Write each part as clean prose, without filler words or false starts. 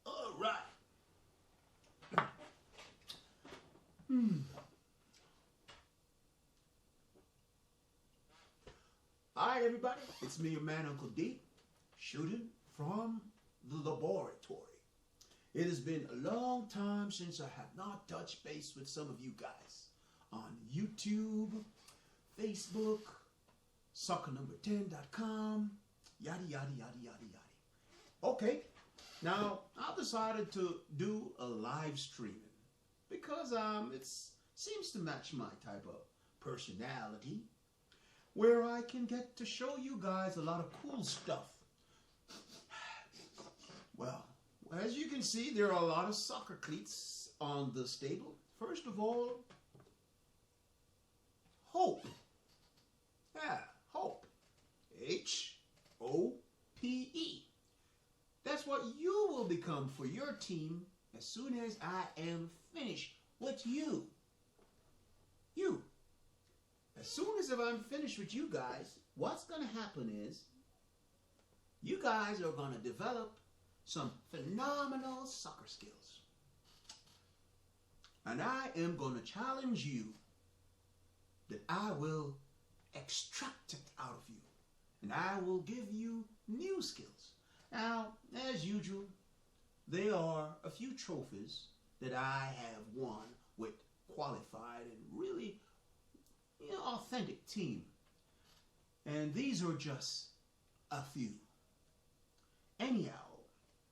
All right. All right, everybody. It's me, your man, Uncle D, shooting from the laboratory. It has been a long time since I have not touched base with some of you guys on YouTube, Facebook, soccer10.com, yada, yada, yada, yada, yada. Okay, now I've decided to do a live streaming because it seems to match my type of personality, where I can get to show you guys a lot of cool stuff. Well, as you can see, there are a lot of soccer cleats on this table. First of all, Hope. Yeah, Hope. H-O-P-E. That's what you will become for your team as soon as I am finished with you. As soon as I'm finished with you guys, what's going to happen is you guys are going to develop some phenomenal soccer skills. And I am going to challenge you that I will extract it out of you. And I will give you new skills. Now, as usual, there are a few trophies that I have won with qualified and really authentic team. And these are just a few. Anyhow,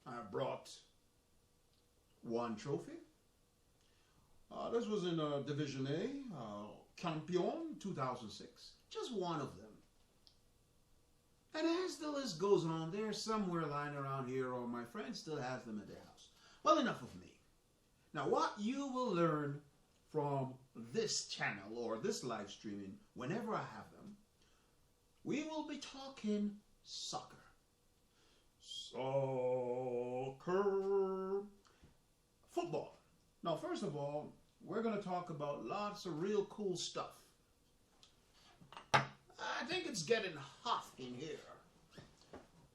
I brought one trophy. This was in Division A, Campion 2006. Just one of them. And as the list goes on, they're somewhere lying around here, or my friend still has them at their house. Well, enough of me. Now, what you will learn from this channel or this live streaming, whenever I have them, we will be talking soccer. Soccer. Football. Now, first of all, we're going to talk about lots of real cool stuff. I think it's getting hot in here.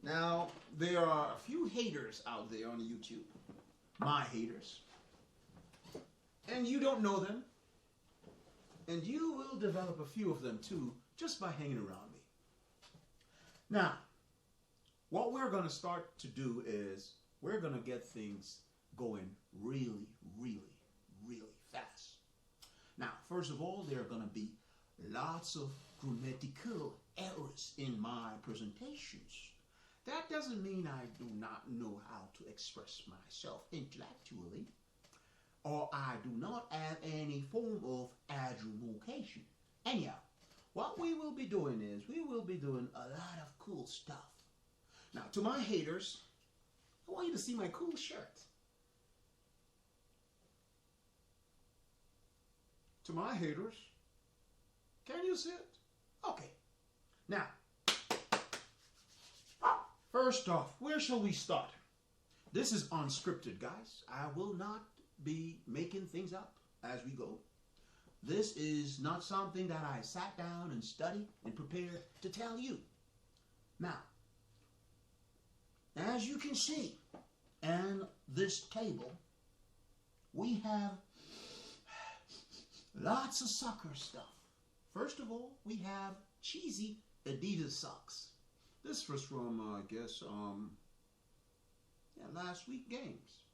Now, there are a few haters out there on YouTube. My haters. And you don't know them. And you will develop a few of them too, just by hanging around me. Now, what we're going to start to do is we're going to get things going really, really, really fast. Now, first of all, there are going to be lots of grammatical errors in my presentations. That doesn't mean I do not know how to express myself intellectually, or I do not have any form of adjudication. Anyhow, what we will be doing is we will be doing a lot of cool stuff. Now, to my haters, I want you to see my cool shirt. To my haters, can you see it? Okay. Now, first off, where shall we start? This is unscripted, guys. I will not be making things up as we go. This is not something that I sat down and studied and prepared to tell you. Now, as you can see, on this table, we have lots of soccer stuff. First of all, we have cheesy Adidas socks. This was from, I guess, last week games.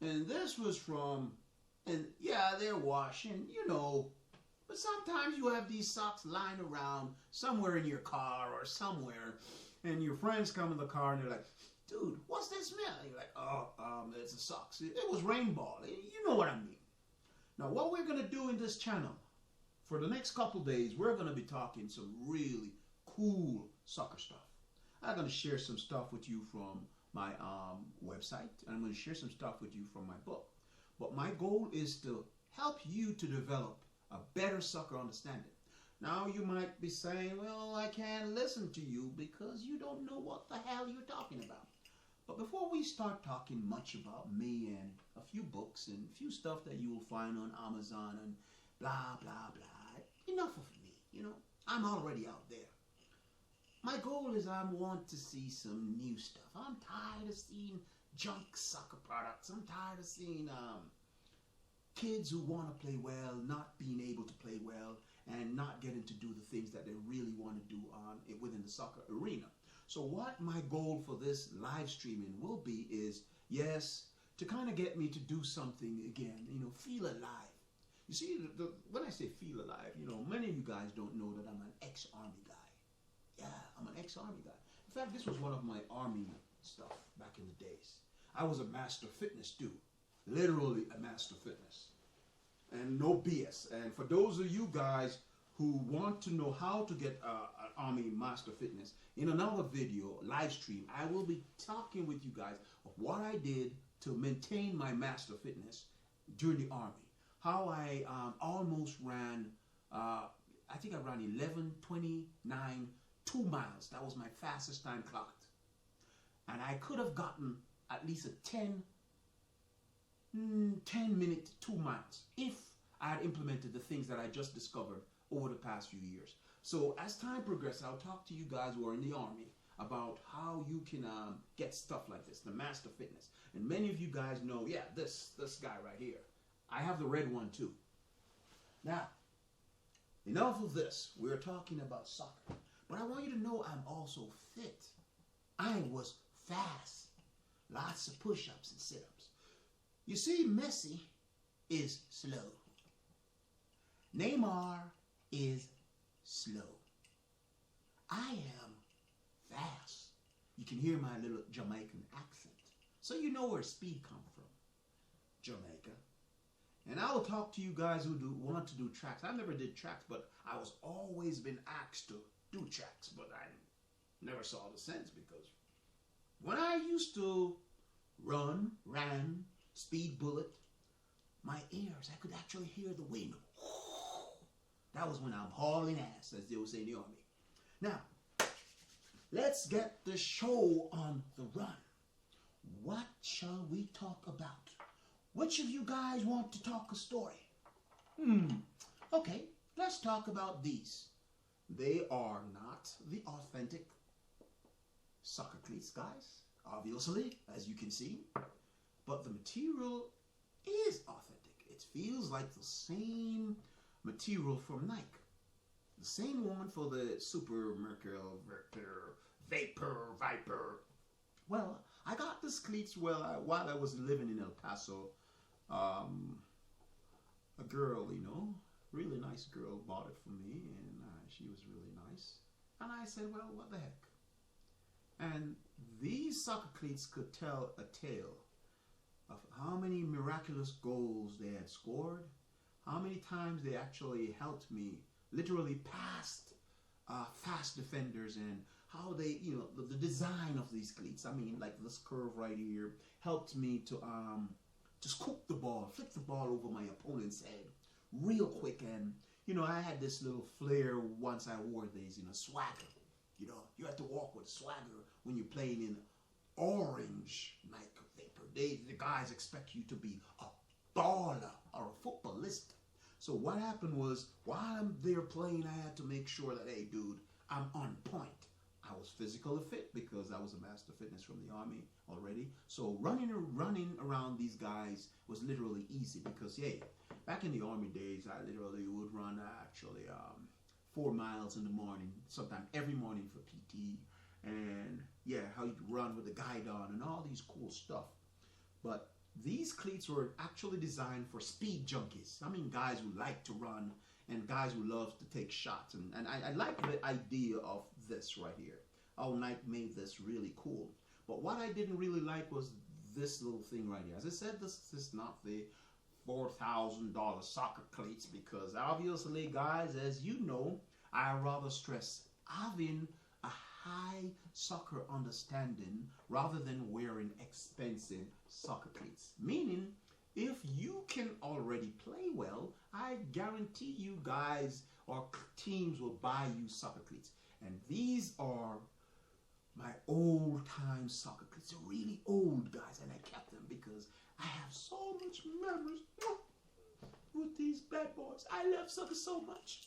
And this was from, and yeah, they're washing, but sometimes you have these socks lying around somewhere in your car or somewhere, and your friends come in the car and they're like, dude, what's that smell? And you're like, it's the socks. It was rainbow. You know what I mean. Now, what we're going to do in this channel, for the next couple days, we're going to be talking some really cool soccer stuff. I'm going to share some stuff with you from my website, and I'm going to share some stuff with you from my book. But my goal is to help you to develop a better soccer understanding. Now you might be saying, well, I can't listen to you because you don't know what the hell you're talking about. But before we start talking much about me and a few books and a few stuff that you will find on Amazon and blah, blah, blah, enough of me, I'm already out there. My goal is I want to see some new stuff. I'm tired of seeing junk soccer products. I'm tired of seeing kids who want to play well, not being able to play well, and not getting to do the things that they really want to do within the soccer arena. So what my goal for this live streaming will be is, yes, to kind of get me to do something again, feel alive. You see, when I say feel alive, many of you guys don't know that I'm an ex-Army guy. Yeah, I'm an ex-Army guy. In fact, this was one of my Army stuff back in the days. I was a master fitness dude. Literally a master fitness. And no BS. And for those of you guys who want to know how to get an Army master fitness, in another video, live stream, I will be talking with you guys of what I did to maintain my master fitness during the Army. How I almost ran, I think I ran 11:29, 2 miles. That was my fastest time clocked. And I could have gotten at least a 10-minute 2 miles if I had implemented the things that I just discovered over the past few years. So as time progresses, I'll talk to you guys who are in the Army about how you can get stuff like this, the master fitness. And many of you guys know, yeah, this guy right here. I have the red one too. Now, enough of this. We're talking about soccer. But I want you to know I'm also fit. I was fast. Lots of push-ups and sit-ups. You see, Messi is slow. Neymar is slow. I am fast. You can hear my little Jamaican accent. So you know where speed comes from. Jamaica. And I will talk to you guys who want to do tracks. I never did tracks, but I was always been asked to do tracks, but I never saw the sense because when I used to ran, speed bullet, my ears, I could actually hear the wind. That was when I'm hauling ass, as they would say in the Army. Now, let's get the show on the run. What shall we talk about? Which of you guys want to talk a story? Okay, let's talk about these. They are not the authentic soccer cleats, guys, obviously, as you can see. But the material is authentic. It feels like the same material from Nike. The same one for the Super Mercurial, Viper. Well, I got this cleats while I was living in El Paso. A girl, really nice girl bought it for me, and she was really nice. And I said, well, what the heck? And these soccer cleats could tell a tale of how many miraculous goals they had scored, how many times they actually helped me literally past fast defenders, and how they, the design of these cleats. I mean, like this curve right here helped me to scoop the ball, flick the ball over my opponent's head real quick. And, I had this little flair once I wore these, swagger. You have to walk with swagger when you're playing in orange Nike Vapor. The guys expect you to be a baller or a footballista. So what happened was, while I'm there playing, I had to make sure that, hey, dude, I'm on point. I was physically fit because I was a master fitness from the Army already. So running around these guys was literally easy because, hey, back in the Army days, I literally would run 4 miles in the morning, sometimes every morning for PT. And yeah, how you run with the guide on and all these cool stuff. But these cleats were actually designed for speed junkies. I mean, guys who like to run and guys who love to take shots. And I like the idea of this right here. How Nike made this really cool. But what I didn't really like was this little thing right here. As I said, this is not the $4,000 soccer cleats because obviously, guys, as you know, I rather stress having a high soccer understanding rather than wearing expensive soccer cleats. Meaning, if you can already play well, I guarantee you guys or teams will buy you soccer cleats. And these are my old time soccer cleats. They're really old, guys, and I kept them because I have so much memories with these bad boys. I love soccer so much.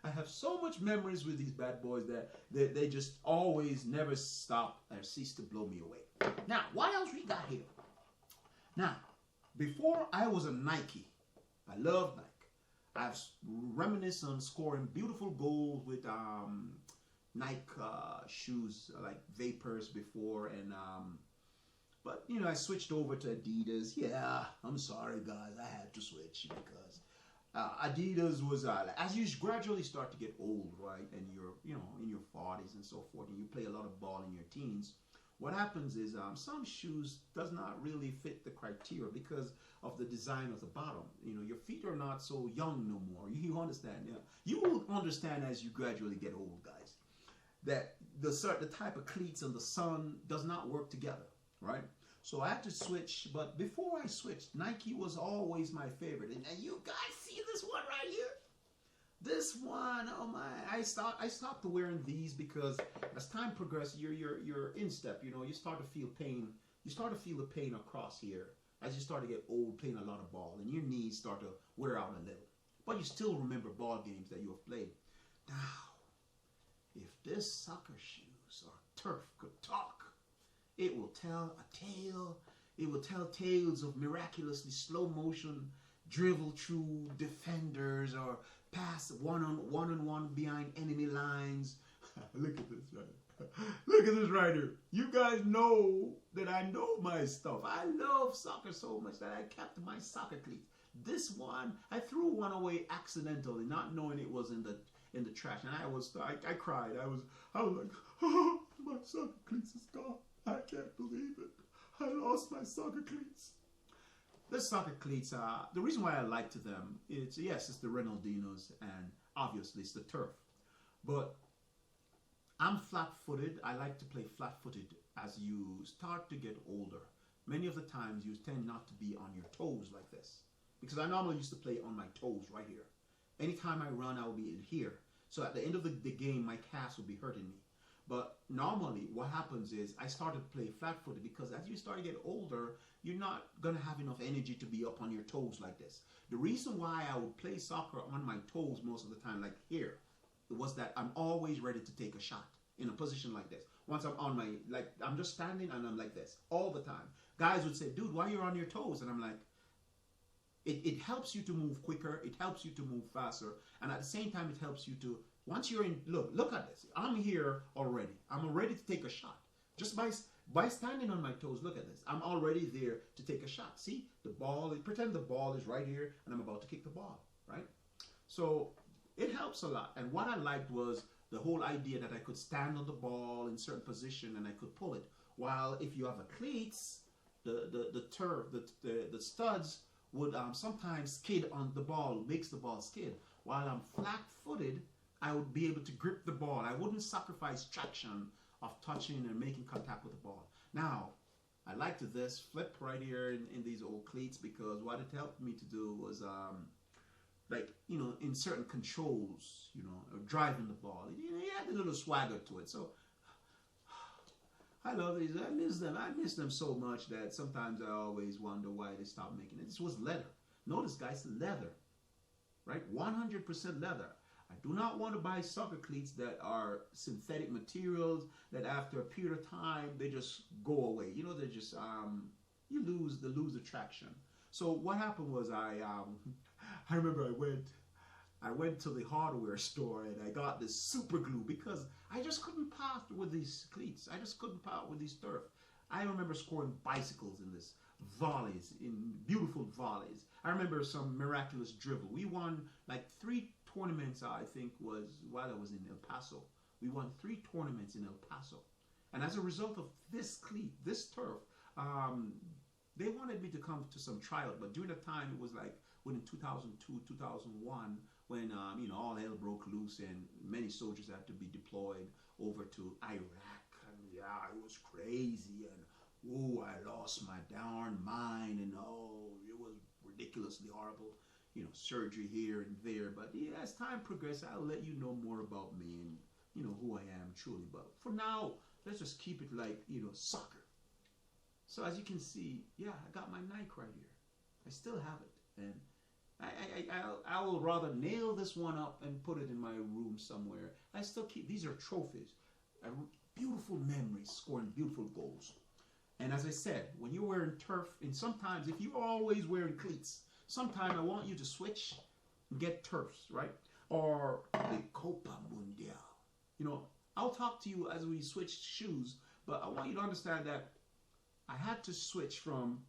I have so much memories with these bad boys that they just always never stop or cease to blow me away. Now, what else we got here? Now, before I was a Nike, I love Nike. I've reminisced on scoring beautiful goals with Nike shoes like Vapors before, and but you know I switched over to Adidas. Yeah, I'm sorry guys, I had to switch because Adidas was as you gradually start to get old, right, and you're in your 40s and so forth, and you play a lot of ball in your teens. What happens is some shoes does not really fit the criteria because of the design of the bottom. You know, your feet are not so young no more. You understand? Yeah. You will understand as you gradually get old, guys, that the type of cleats and the sun does not work together, right? So I had to switch, but before I switched, Nike was always my favorite. And you guys see this one right here? This one, oh my! I stopped wearing these because as time progressed, you're in step. You know, you start to feel pain. You start to feel the pain across here as you start to get old, playing a lot of ball, and your knees start to wear out a little. But you still remember ball games that you have played. Now, if this soccer shoes or turf could talk, it will tell a tale. It will tell tales of miraculously slow motion dribble through defenders or pass one-on-one behind enemy lines. Look at this right. Look at this right here. You guys know that I know my stuff. I love soccer so much that I kept my soccer cleats. This one, I threw one away accidentally, not knowing it was in the trash, and I cried. I was like, oh, my soccer cleats is gone. I can't believe it. I lost my soccer cleats. The soccer cleats, the reason why I like to them, it's the Ronaldinos, and obviously it's the turf. But I'm flat-footed. I like to play flat-footed as you start to get older. Many of the times you tend not to be on your toes like this. Because I normally used to play on my toes right here. Anytime I run, I will be in here. So at the end of the game, my calves will be hurting me. But normally what happens is I started to play flat-footed because as you start to get older, you're not going to have enough energy to be up on your toes like this. The reason why I would play soccer on my toes most of the time, like here, it was that I'm always ready to take a shot in a position like this. Once I'm on my, like, I'm just standing and I'm like this all the time. Guys would say, dude, why are you on your toes? And I'm like, it helps you to move quicker. It helps you to move faster. And at the same time, it helps you to, once you're in, look at this. I'm here already. I'm ready to take a shot. Just by standing on my toes, look at this. I'm already there to take a shot. See, the ball, pretend the ball is right here and I'm about to kick the ball, right? So it helps a lot. And what I liked was the whole idea that I could stand on the ball in certain position and I could pull it. While if you have a cleats, the turf, the studs would sometimes skid on the ball, makes the ball skid. While I'm flat-footed, I would be able to grip the ball. I wouldn't sacrifice traction of touching and making contact with the ball. Now, I liked this flip right here in these old cleats because what it helped me to do was like, you know, in certain controls, you know, driving the ball. It had a little swagger to it. So I love these. I miss them. I miss them so much that sometimes I always wonder why they stopped making it. This was leather. Notice, guys, leather, right? 100% leather. I do not want to buy soccer cleats that are synthetic materials that after a period of time, they just go away. You know, they just, you lose the traction. So what happened was I remember I went to the hardware store and I got this super glue because I just couldn't part with these cleats. I just couldn't part with these turf. I remember scoring bicycles in this, volleys, in beautiful volleys. I remember some miraculous dribble. We won like 3 tournaments, I think, was while I was in El Paso. We won 3 tournaments in El Paso. And as a result of this cleat, this turf, they wanted me to come to some tryout, but during the time it was like within 2002, 2001, when you know, all hell broke loose and many soldiers had to be deployed over to Iraq. And yeah, it was crazy, and oh, I lost my darn mind, and oh, it was ridiculously horrible, surgery here and there. But yeah, as time progresses, I'll let you know more about me and who I am truly. But for now, let's just keep it like soccer. So as you can see, yeah, I got my Nike right here. I still have it, and I will rather nail this one up and put it in my room somewhere. I still keep these are trophies, beautiful memories, scoring beautiful goals. And as I said, when you're wearing turf, and sometimes if you're always wearing cleats, sometimes I want you to switch and get turfs, right? Or the Copa Mundial. I'll talk to you as we switch shoes, but I want you to understand that I had to switch from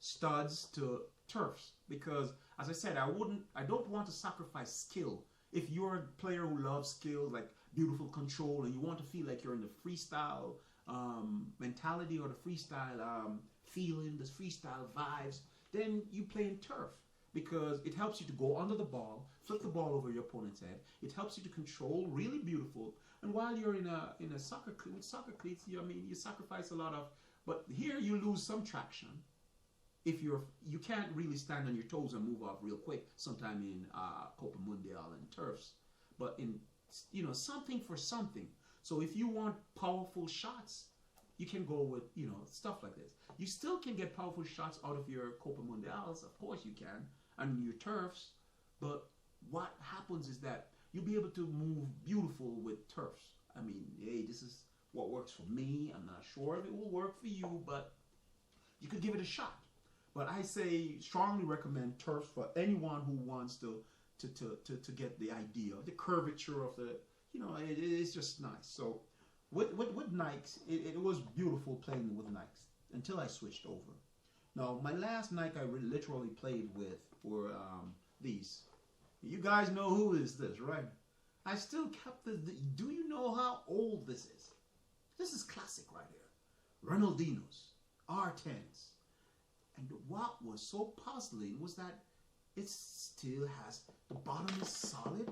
studs to turfs because, as I said, I don't want to sacrifice skill. If you're a player who loves skill, like beautiful control, and you want to feel like you're in the freestyle mentality or the freestyle feeling, the freestyle vibes, then you play in turf because it helps you to go under the ball, flip the ball over your opponent's head. It helps you to control really beautiful. And while you're in a soccer cleats, you sacrifice a lot of. But here you lose some traction. If you can't really stand on your toes and move off real quick. Sometime in Copa Mundial and turfs, but in something for something. So if you want powerful shots, you can go with stuff like this. You still can get powerful shots out of your Copa Mundials, of course you can, and your turfs. But what happens is that you'll be able to move beautiful with turfs. I mean, hey, this is what works for me. I'm not sure if it will work for you, but you could give it a shot. But I strongly recommend turfs for anyone who wants to get the idea, the curvature of the, it's just nice. So with Nikes, it was beautiful playing with Nikes until I switched over. Now, my last Nike I literally played with were these. You guys know who is this, right? I still kept do you know how old this is? This is classic right here. Ronaldinho's R10s. And what was so puzzling was that it still has, the bottom is solid.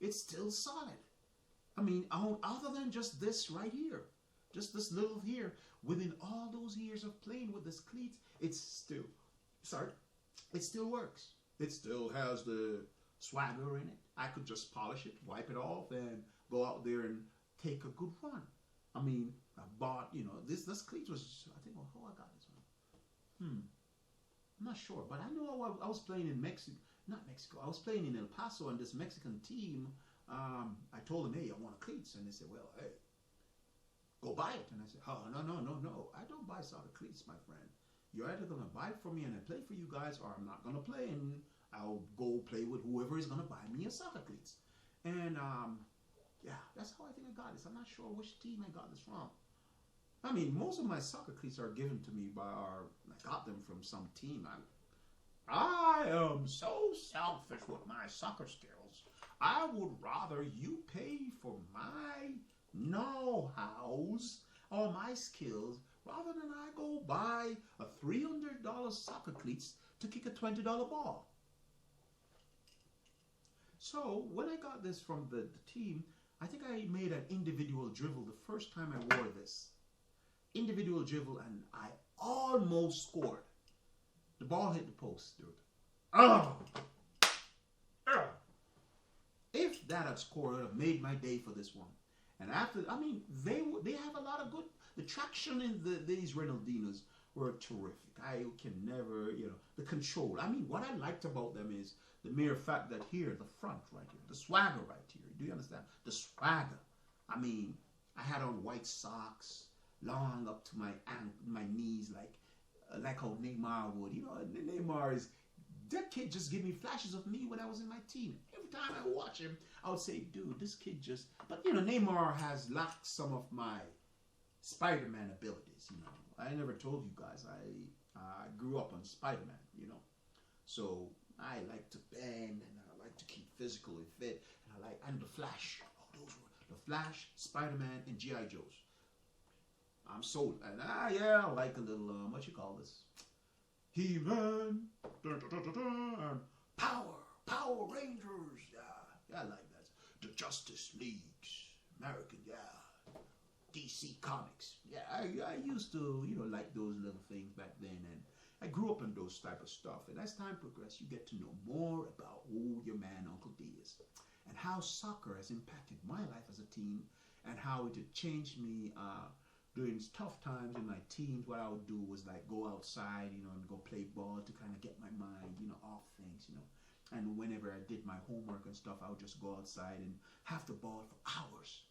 It's still solid. I mean, other than just this right here, just this little here, within all those years of playing with this cleats, it still works. It still has the swagger in it. I could just polish it, wipe it off, and go out there and take a good run. I mean, I bought, this cleats was, I think, oh, I got this one. I'm not sure, but I know I was playing in Mexico, not Mexico, I was playing in El Paso, and this Mexican team, I told them, hey, I want a cleats, and they said, well, hey, go buy it. And I said, oh, no, I don't buy soccer cleats, my friend. You're either going to buy it for me and I play for you guys, or I'm not going to play, and I'll go play with whoever is going to buy me a soccer cleats. And, yeah, that's how I think I got this. I'm not sure which team I got this from. I mean, most of my soccer cleats are given to me by I got them from some team. I am so selfish with my soccer skills. I would rather you pay for my know-hows or my skills rather than I go buy a $300 soccer cleats to kick a $20 ball. So when I got this from the team, I think I made an individual dribble the first time I wore this. Individual dribble, and I almost scored. The ball hit the post, dude. Oh! If that had scored, it would have made my day for this one. And after, I mean, they have a lot of good. The traction in these Ronaldinho's were terrific. I can never, the control. I mean, what I liked about them is the mere fact that here, the front right here, the swagger right here. Do you understand? The swagger. I mean, I had on white socks, long up to my knees, like how Neymar would. Neymar is, that kid just gave me flashes of me when I was in my team. Every time I watch him, I would say, dude, this kid just, but Neymar has lacked some of my Spider-Man abilities. I never told you guys, I grew up on Spider-Man, so I like to bend, and I like to keep physically fit, and the Flash. Oh, those were the Flash, Spider-Man, and G.I. Joes. I'm sold. And yeah, I like a little, what you call this? He-Man, and Power Rangers, yeah, I like that. The Justice Leagues, American, yeah. DC Comics, yeah, I used to, like those little things back then, I grew up in those type of stuff. And as time progressed, you get to know more about who your man Uncle D is and how soccer has impacted my life as a teen and how it had changed me during tough times in my teens. What I would do was like go outside, and go play ball to kind of get my mind, off things. And whenever I did my homework and stuff, I would just go outside and have the ball for hours.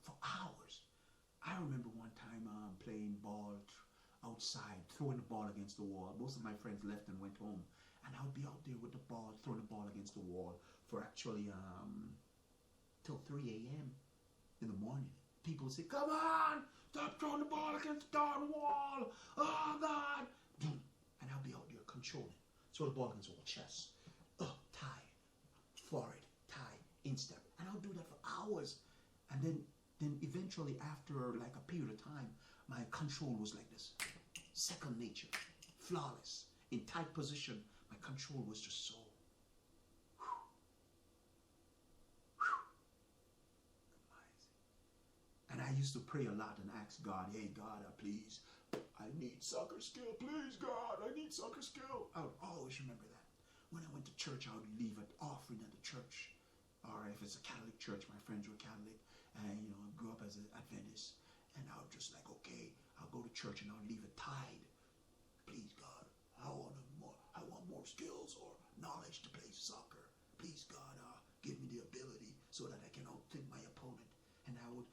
For hours. I remember one time playing ball outside, throwing the ball against the wall. Most of my friends left and went home. And I would be out there with the ball, throwing the ball against the wall for actually till 3 a.m. in the morning. People would say, come on, stop throwing the ball against the darn wall. Oh, God. Boom. And I'll be out there controlling. Throw the ball against the wall, chest. Tie, forehead, tie, instep. And I'll do that for hours. And then eventually after like a period of time, my control was like this. Second nature, flawless, in tight position. My control was just so. And I used to pray a lot and ask God, hey God, please, I need soccer skill. Please God, I need soccer skill. I would always remember that. When I went to church, I would leave an offering at the church. Or if it's a Catholic church, my friends were Catholic. And, I grew up as an Adventist. And I would just like, okay, I'll go to church and I'll leave a tithe. Please, God, I want more skills or knowledge to play soccer. Please, God, give me the ability so that I can outthink my opponent. And I would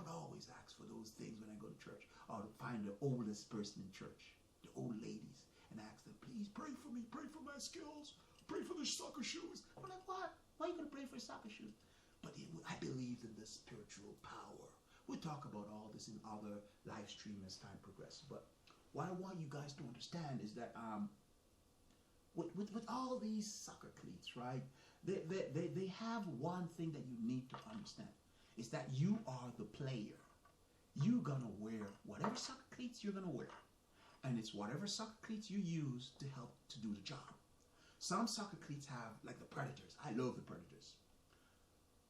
always ask for those things when I go to church. I would find the oldest person in church, the old ladies, and ask them, please pray for me, pray for my skills, pray for the soccer shoes. I'm like, what? Why are you going to pray for soccer shoes? But I believed in the spiritual power. We'll talk about all this in other live stream as time progresses. But what I want you guys to understand is that with all these soccer cleats, right, they have one thing that you need to understand. Is that you are the player. You're going to wear whatever soccer cleats you're going to wear. And it's whatever soccer cleats you use to help to do the job. Some soccer cleats have, like the Predators. I love the Predators.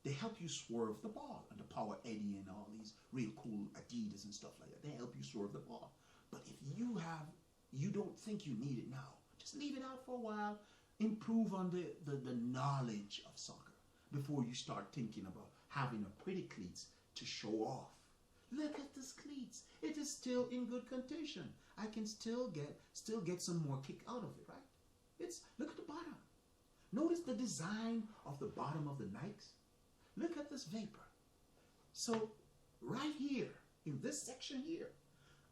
They help you swerve the ball. And the Power Eddie and all these real cool Adidas and stuff like that. They help you swerve the ball. But if you don't think you need it now, just leave it out for a while. Improve on the knowledge of soccer before you start thinking about having a pretty cleats to show off. Look at this cleats. It is still in good condition. I can still get some more kick out of it, right? Look at the bottom. Notice the design of the bottom of the Nikes. Look at this vapor. So right here, in this section here,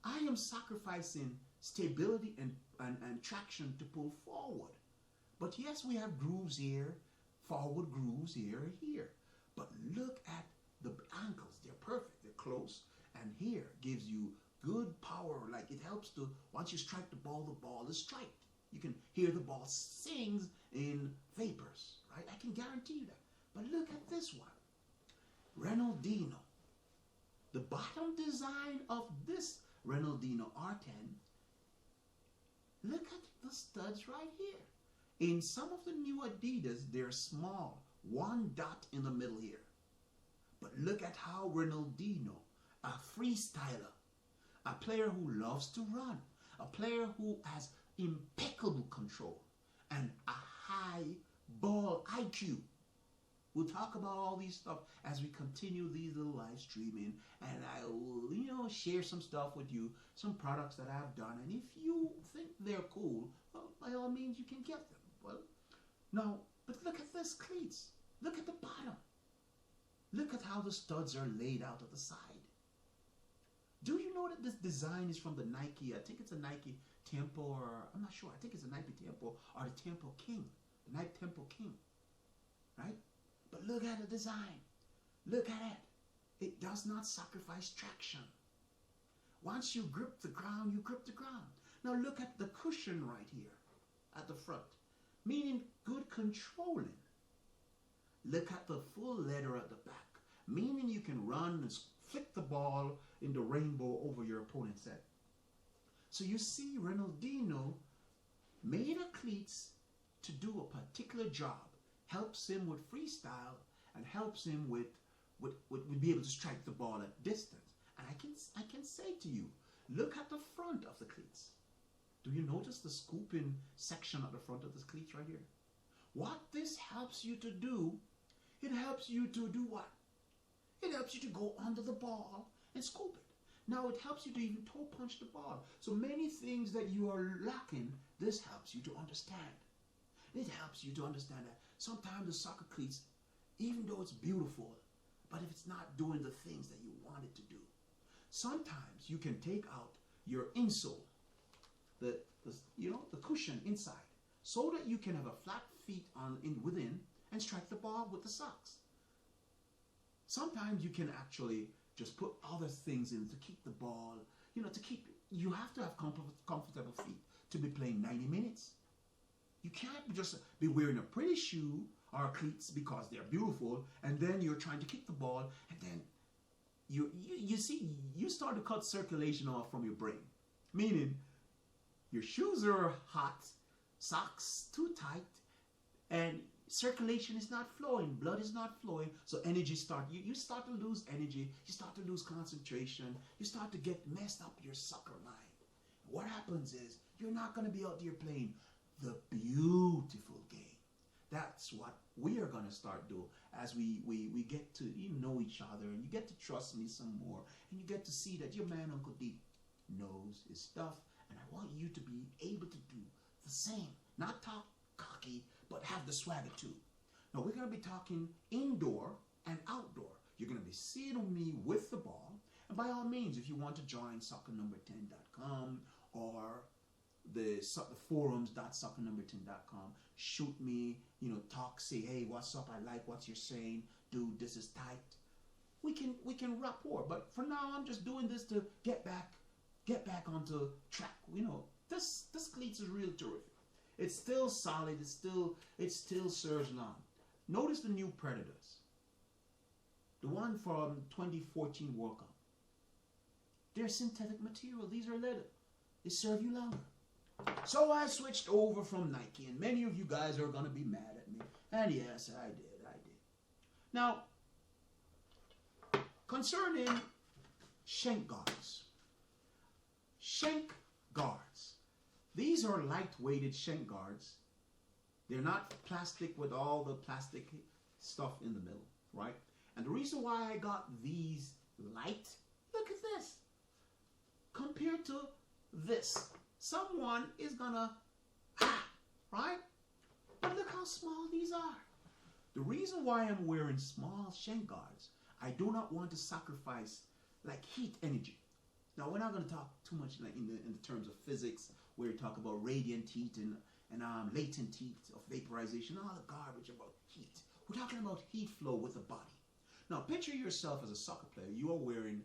I am sacrificing stability and traction to pull forward. But yes, we have grooves here, forward grooves here and here. But look at the ankles. They're perfect. They're close. And here gives you good power. Like it helps to, once you strike the ball is striked. You can hear the ball sings in vapors, right? I can guarantee you that. But look at this one. Ronaldinho. The bottom design of this Ronaldinho R10. Look at the studs right here. In some of the new Adidas, they're small. One dot in the middle here. But look at how Ronaldinho, a freestyler, a player who loves to run, a player who has impeccable control and a high ball IQ. We'll talk about all these stuff as we continue these little live streaming, and I will, share some stuff with you, some products that I've done, and if you think they're cool, well, by all means, you can get them. Well, now, but look at this cleats. Look at the bottom. Look at how the studs are laid out at the side. Do you know that this design is from the Nike? I think it's a Nike Tempo, or I'm not sure. I think it's a Nike Tempo or the Tempo King. The Nike Tempo King. Right? But look at the design. Look at it. It does not sacrifice traction. Once you grip the ground, you grip the ground. Now look at the cushion right here at the front. Meaning good controlling. Look at the full leather at the back. Meaning you can run and flick the ball in the rainbow over your opponent's head. So you see Ronaldinho made a cleats to do a particular job. Helps him with freestyle and helps him with be able to strike the ball at distance. And I can say to you, look at the front of the cleats. Do you notice the scooping section at the front of the cleats right here? What this helps you to do, it helps you to do what? It helps you to go under the ball and scoop it. Now it helps you to even toe punch the ball. So many things that you are lacking, this helps you to understand. It helps you to understand that sometimes the soccer cleats, even though it's beautiful, but if it's not doing the things that you want it to do, sometimes you can take out your insole, the cushion inside, so that you can have a flat feet within and strike the ball with the socks. Sometimes you can actually just put other things in to keep the ball, you have to have comfortable feet to be playing 90 minutes. You can't just be wearing a pretty shoe or cleats because they're beautiful, and then you're trying to kick the ball, and then you start to cut circulation off from your brain. Meaning, your shoes are hot, socks too tight, and circulation is not flowing, blood is not flowing, so energy you start to lose energy, you start to lose concentration, you start to get messed up your soccer mind. What happens is, you're not going to be out there playing the beautiful game. That's what we are going to start doing as we get to know each other, and you get to trust me some more, and you get to see that your man Uncle D knows his stuff, and I want you to be able to do the same. Not talk cocky, but have the swagger too. Now we're going to be talking indoor and outdoor. You're going to be seeing me with the ball, and by all means, if you want to join soccernumber10.com or the forums.soccernumber10.com, shoot me, talk, say, hey, what's up, I like what you're saying, dude, this is tight. We can rapport, but for now I'm just doing this to get back onto track. This cleats is real terrific. It's still solid, it still serves long. Notice the new Predators. The one from 2014 World Cup. They're synthetic material, these are leather. They serve you longer. So I switched over from Nike, and many of you guys are going to be mad at me. And yes, I did. Now, concerning shank guards. Shank guards. These are light-weighted shank guards. They're not plastic with all the plastic stuff in the middle, right? And the reason why I got these light, look at this. Compared to this. Someone is gonna, right? But look how small these are. The reason why I'm wearing small shank guards, I do not want to sacrifice like heat energy. Now we're not going to talk too much like in the terms of physics, where we talk about radiant heat and latent heat of vaporization, all the garbage about heat. We're talking about heat flow with the body. Now picture yourself as a soccer player. You are wearing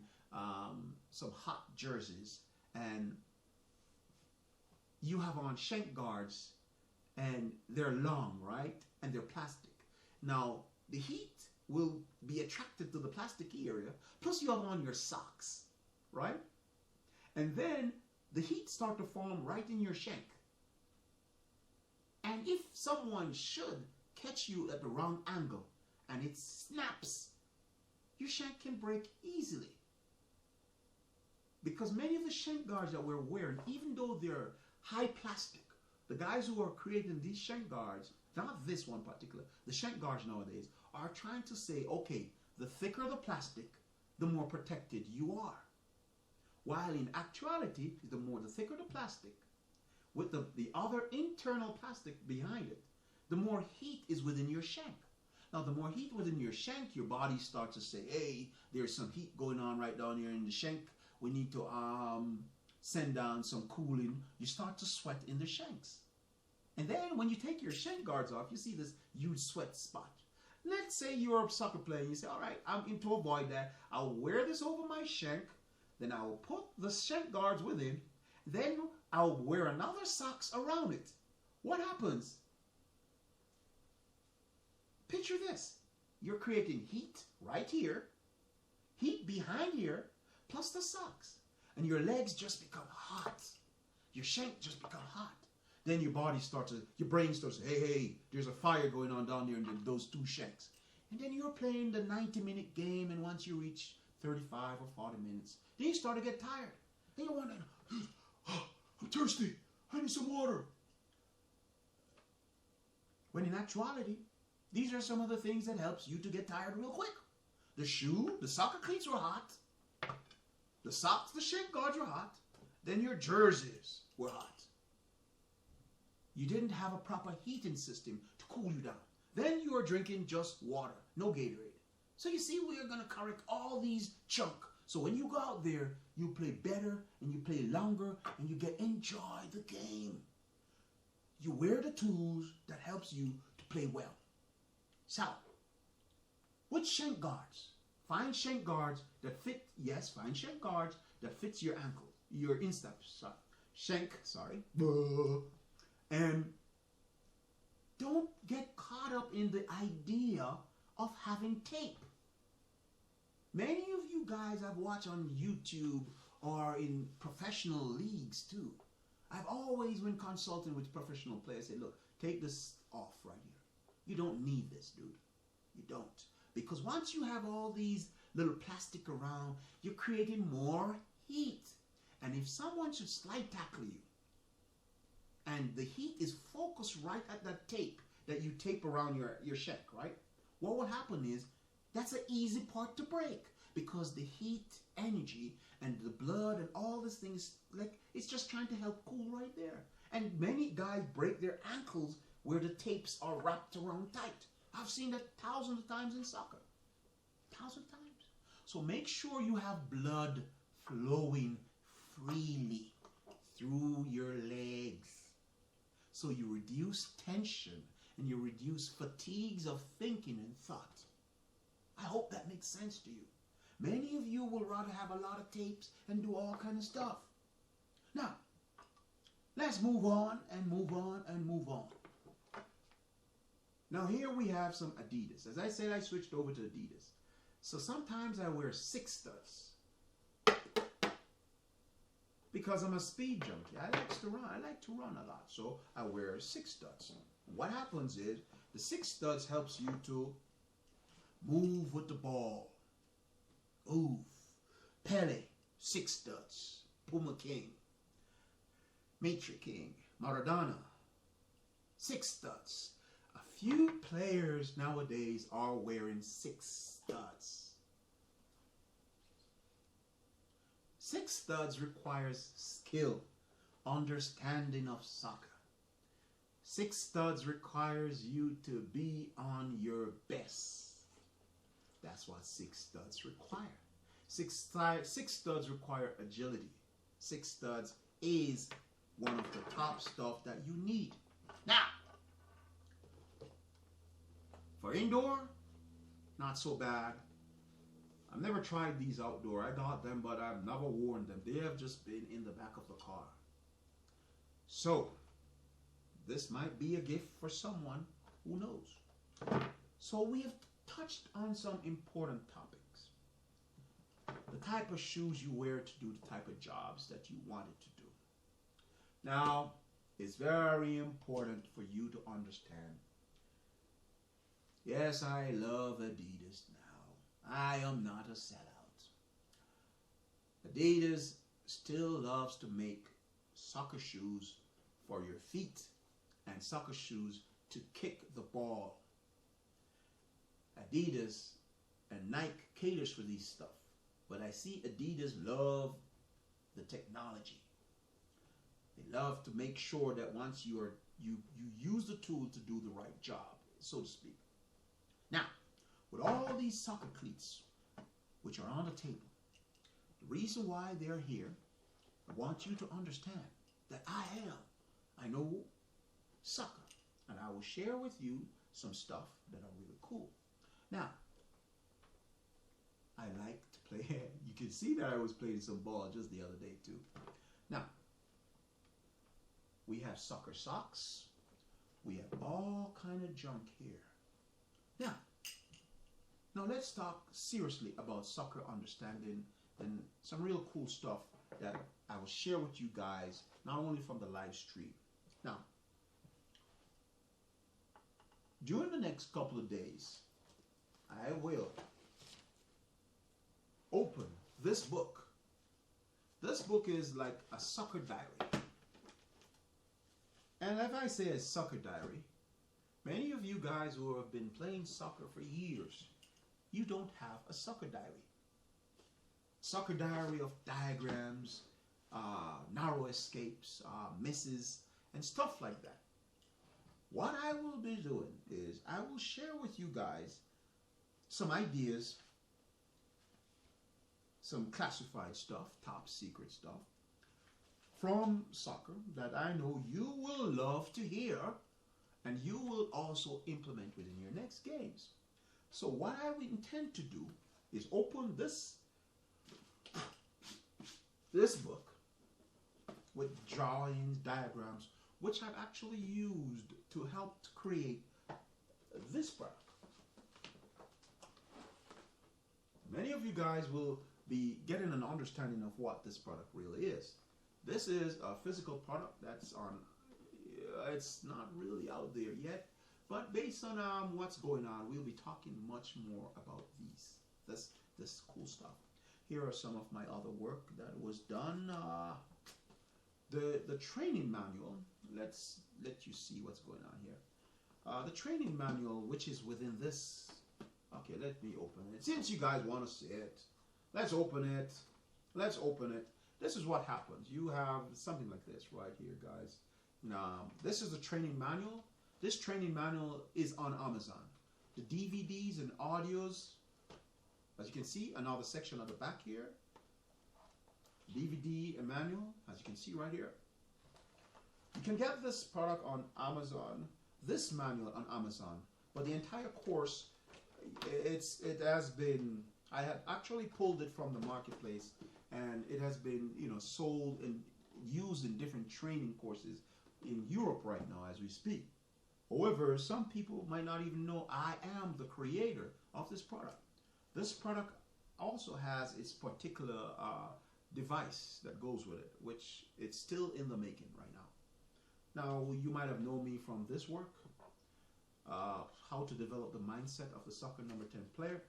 some hot jerseys, and you have on shank guards, and they're long, right? And they're plastic. Now, the heat will be attracted to the plasticky area, plus you have on your socks, right? And then the heat start to form right in your shank. And if someone should catch you at the wrong angle and it snaps, your shank can break easily. Because many of the shank guards that we're wearing, even though they're high plastic, the guys who are creating these shank guards, not this one particular, the shank guards nowadays, are trying to say, okay, the thicker the plastic, the more protected you are. While in actuality, the thicker the plastic, with the other internal plastic behind it, the more heat is within your shank. Now, the more heat within your shank, your body starts to say, hey, there's some heat going on right down here in the shank. We need to send down some cooling. You start to sweat in the shanks. And then when you take your shank guards off, you see this huge sweat spot. Let's say you're a soccer player and you say, all right, to avoid that, I'll wear this over my shank, then I'll put the shank guards within, then I'll wear another socks around it. What happens? Picture this. You're creating heat right here, heat behind here, plus the socks. And your legs just become hot. Your shank just become hot. Then your brain starts to, hey, there's a fire going on down there in those two shanks. And then you're playing the 90-minute game, and once you reach 35 or 40 minutes, then you start to get tired. Then you're wondering, oh, I'm thirsty. I need some water. When in actuality, these are some of the things that helps you to get tired real quick. The shoe, the soccer cleats were hot. The socks, the shin guards were hot. Then your jerseys were hot. You didn't have a proper heating system to cool you down. Then you are drinking just water, no Gatorade. So you see, we are going to correct all these chunk. So when you go out there, you play better and you play longer and you enjoy the game. You wear the tools that helps you to play well. So, with shank guards, find shank guards that fit, yes, find shank guards that fits your ankle, your instep, sorry. And don't get caught up in the idea of having tape. Many of you guys I've watched on YouTube or in professional leagues too. I've always, when consulting with professional players, said, look, take this off right here. You don't need this, dude. You don't. Because once you have all these little plastic around, you're creating more heat. And if someone should slide tackle you, and the heat is focused right at that tape that you tape around your shank, right? What will happen is, that's an easy part to break. Because the heat, energy, and the blood, and all these things, like, it's just trying to help cool right there. And many guys break their ankles where the tapes are wrapped around tight. I've seen that thousands of times in soccer. Thousands of times. So make sure you have blood flowing freely through your legs. So you reduce tension and you reduce fatigues of thinking and thought. I hope that makes sense to you. Many of you will rather have a lot of tapes and do all kind of stuff. Now, let's move on and move on and move on. Now here we have some Adidas. As I said, I switched over to Adidas. So sometimes I wear 6 studs. Because I'm a speed junkie. I like to run a lot. So I wear 6 studs. What happens is, the 6 studs helps you to move with the ball. Move. Pele, 6 studs. Puma King. Maitre King. Maradona, 6 studs. A few players nowadays are wearing 6 studs. 6 studs requires skill, understanding of soccer. 6 studs requires you to be on your best. That's what 6 studs require. 6 studs require agility. 6 studs is one of the top stuff that you need. Now, for indoor, not so bad. I've never tried these outdoor. I got them, but I've never worn them. They have just been in the back of the car. So, this might be a gift for someone who knows. So we have touched on some important topics. The type of shoes you wear to do the type of jobs that you wanted to do. Now, it's very important for you to understand. Yes, I love Adidas now. I am not a sellout. Adidas still loves to make soccer shoes for your feet and soccer shoes to kick the ball. Adidas and Nike caters for these stuff. But I see Adidas love the technology. They love to make sure that once you use the tool to do the right job, so to speak. Now, with all these soccer cleats, which are on the table, the reason why they're here, I want you to understand that I know soccer, and I will share with you some stuff that are really cool. Now, I like to play, you can see that I was playing some ball just the other day too. Now, we have soccer socks, we have all kind of junk here. Now let's talk seriously about soccer understanding and some real cool stuff that I will share with you guys, not only from the live stream. Now, during the next couple of days, I will open this book. This book is like a soccer diary. And if I say a soccer diary, many of you guys who have been playing soccer for years, you don't have a soccer diary. Soccer diary of diagrams, narrow escapes, misses, and stuff like that. What I will be doing is I will share with you guys some ideas, some classified stuff, top secret stuff from soccer that I know you will love to hear and you will also implement within your next games. So what I would intend to do is open this book with drawings, diagrams, which I've actually used to help to create this product. Many of you guys will be getting an understanding of what this product really is. This is a physical product that's on, it's not really out there yet, but based on what's going on, we'll be talking much more about this cool stuff. Here are some of my other work that was done. The training manual, let's let you see what's going on here. The training manual, which is within this, okay, let me open it. Since you guys want to see it, let's open it. Let's open it. This is what happens. You have something like this right here, guys. Now, this is the training manual. This training manual is on Amazon. The DVDs and audios, as you can see, another section at the back here. DVD and manual, as you can see right here. You can get this product on Amazon, this manual on Amazon, but the entire course, it has been, I have actually pulled it from the marketplace, and it has been, sold and used in different training courses in Europe right now as we speak. However, some people might not even know I am the creator of this product. This product also has its particular device that goes with it, which it's still in the making right now. Now, you might have known me from this work, how to develop the mindset of the soccer number 10 player.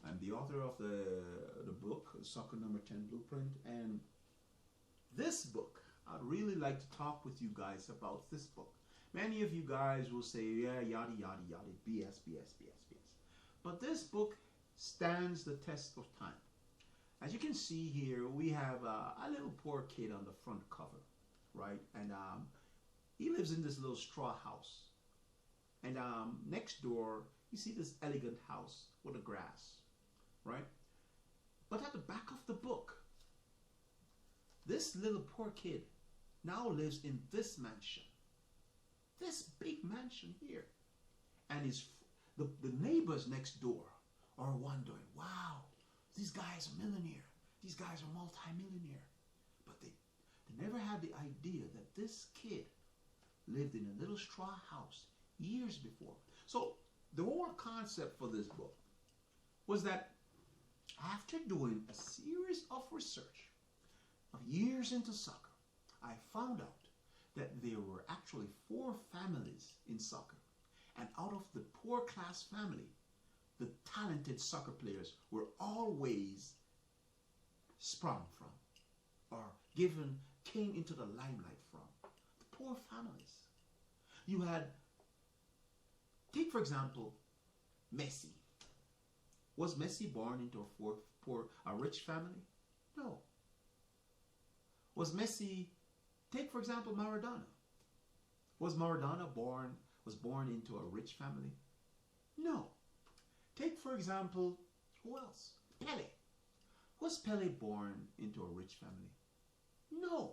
I'm the author of the book, Soccer Number 10 Blueprint, and this book, I'd really like to talk with you guys about this book. Many of you guys will say, yeah, yada, yada, yada, BS, BS, BS, BS. But this book stands the test of time. As you can see here, we have a little poor kid on the front cover, right? And he lives in this little straw house. And next door, you see this elegant house with the grass, right? But at the back of the book, this little poor kid now lives in this mansion. This big mansion here. And the neighbors next door are wondering, wow, these guys are millionaire. These guys are multi-millionaire. But they never had the idea that this kid lived in a little straw house years before. So the whole concept for this book was that after doing a series of research of years into soccer, I found out that there were actually 4 families in soccer. And out of the poor class family, the talented soccer players were always sprung from or came into the limelight from. The poor families. You had, take for example, Messi. Was Messi born into a rich family? No. Was Messi, take for example Maradona. Was Maradona born into a rich family? No. Take for example, who else? Pele. Was Pele born into a rich family? No.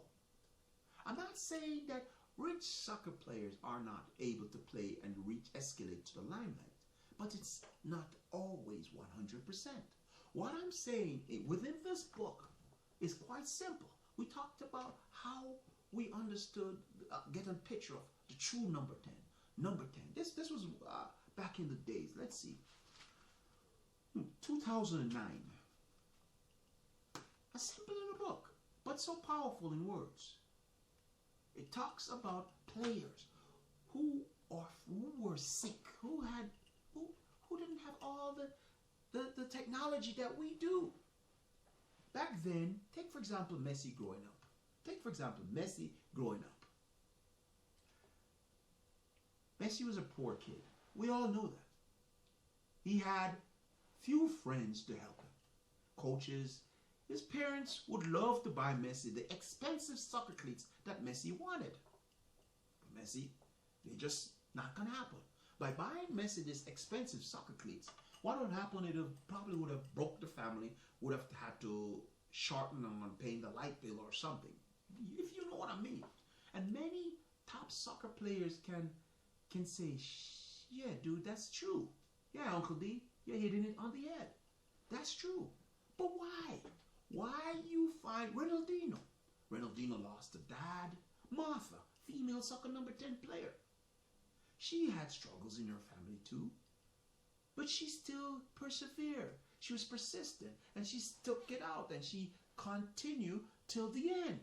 I'm not saying that rich soccer players are not able to play and escalate to the limelight, but it's not always 100%. What I'm saying within this book is quite simple. We talked about how we understood, get a picture of the true number 10. Number 10. This was back in the days. Let's see. 2009. A simple little book, but so powerful in words. It talks about players who were sick, who didn't have all the technology that we do. Back then, take for example Messi growing up. Take for example Messi growing up. Messi was a poor kid. We all know that. He had few friends to help him. Coaches, his parents would love to buy Messi the expensive soccer cleats that Messi wanted. But Messi, they just not gonna happen. By buying Messi this expensive soccer cleats, what would happen? It probably would have broke the family, would have had to shorten on paying the light bill or something. If you know what I mean. And many top soccer players can say, yeah, dude, that's true. Yeah, Uncle D, you're hitting it on the head. That's true. But why? Why you find Ronaldinho? Ronaldinho lost a dad. Martha, female soccer number 10 player. She had struggles in her family too. But she still persevered. She was persistent and she stuck it out and she continued till the end.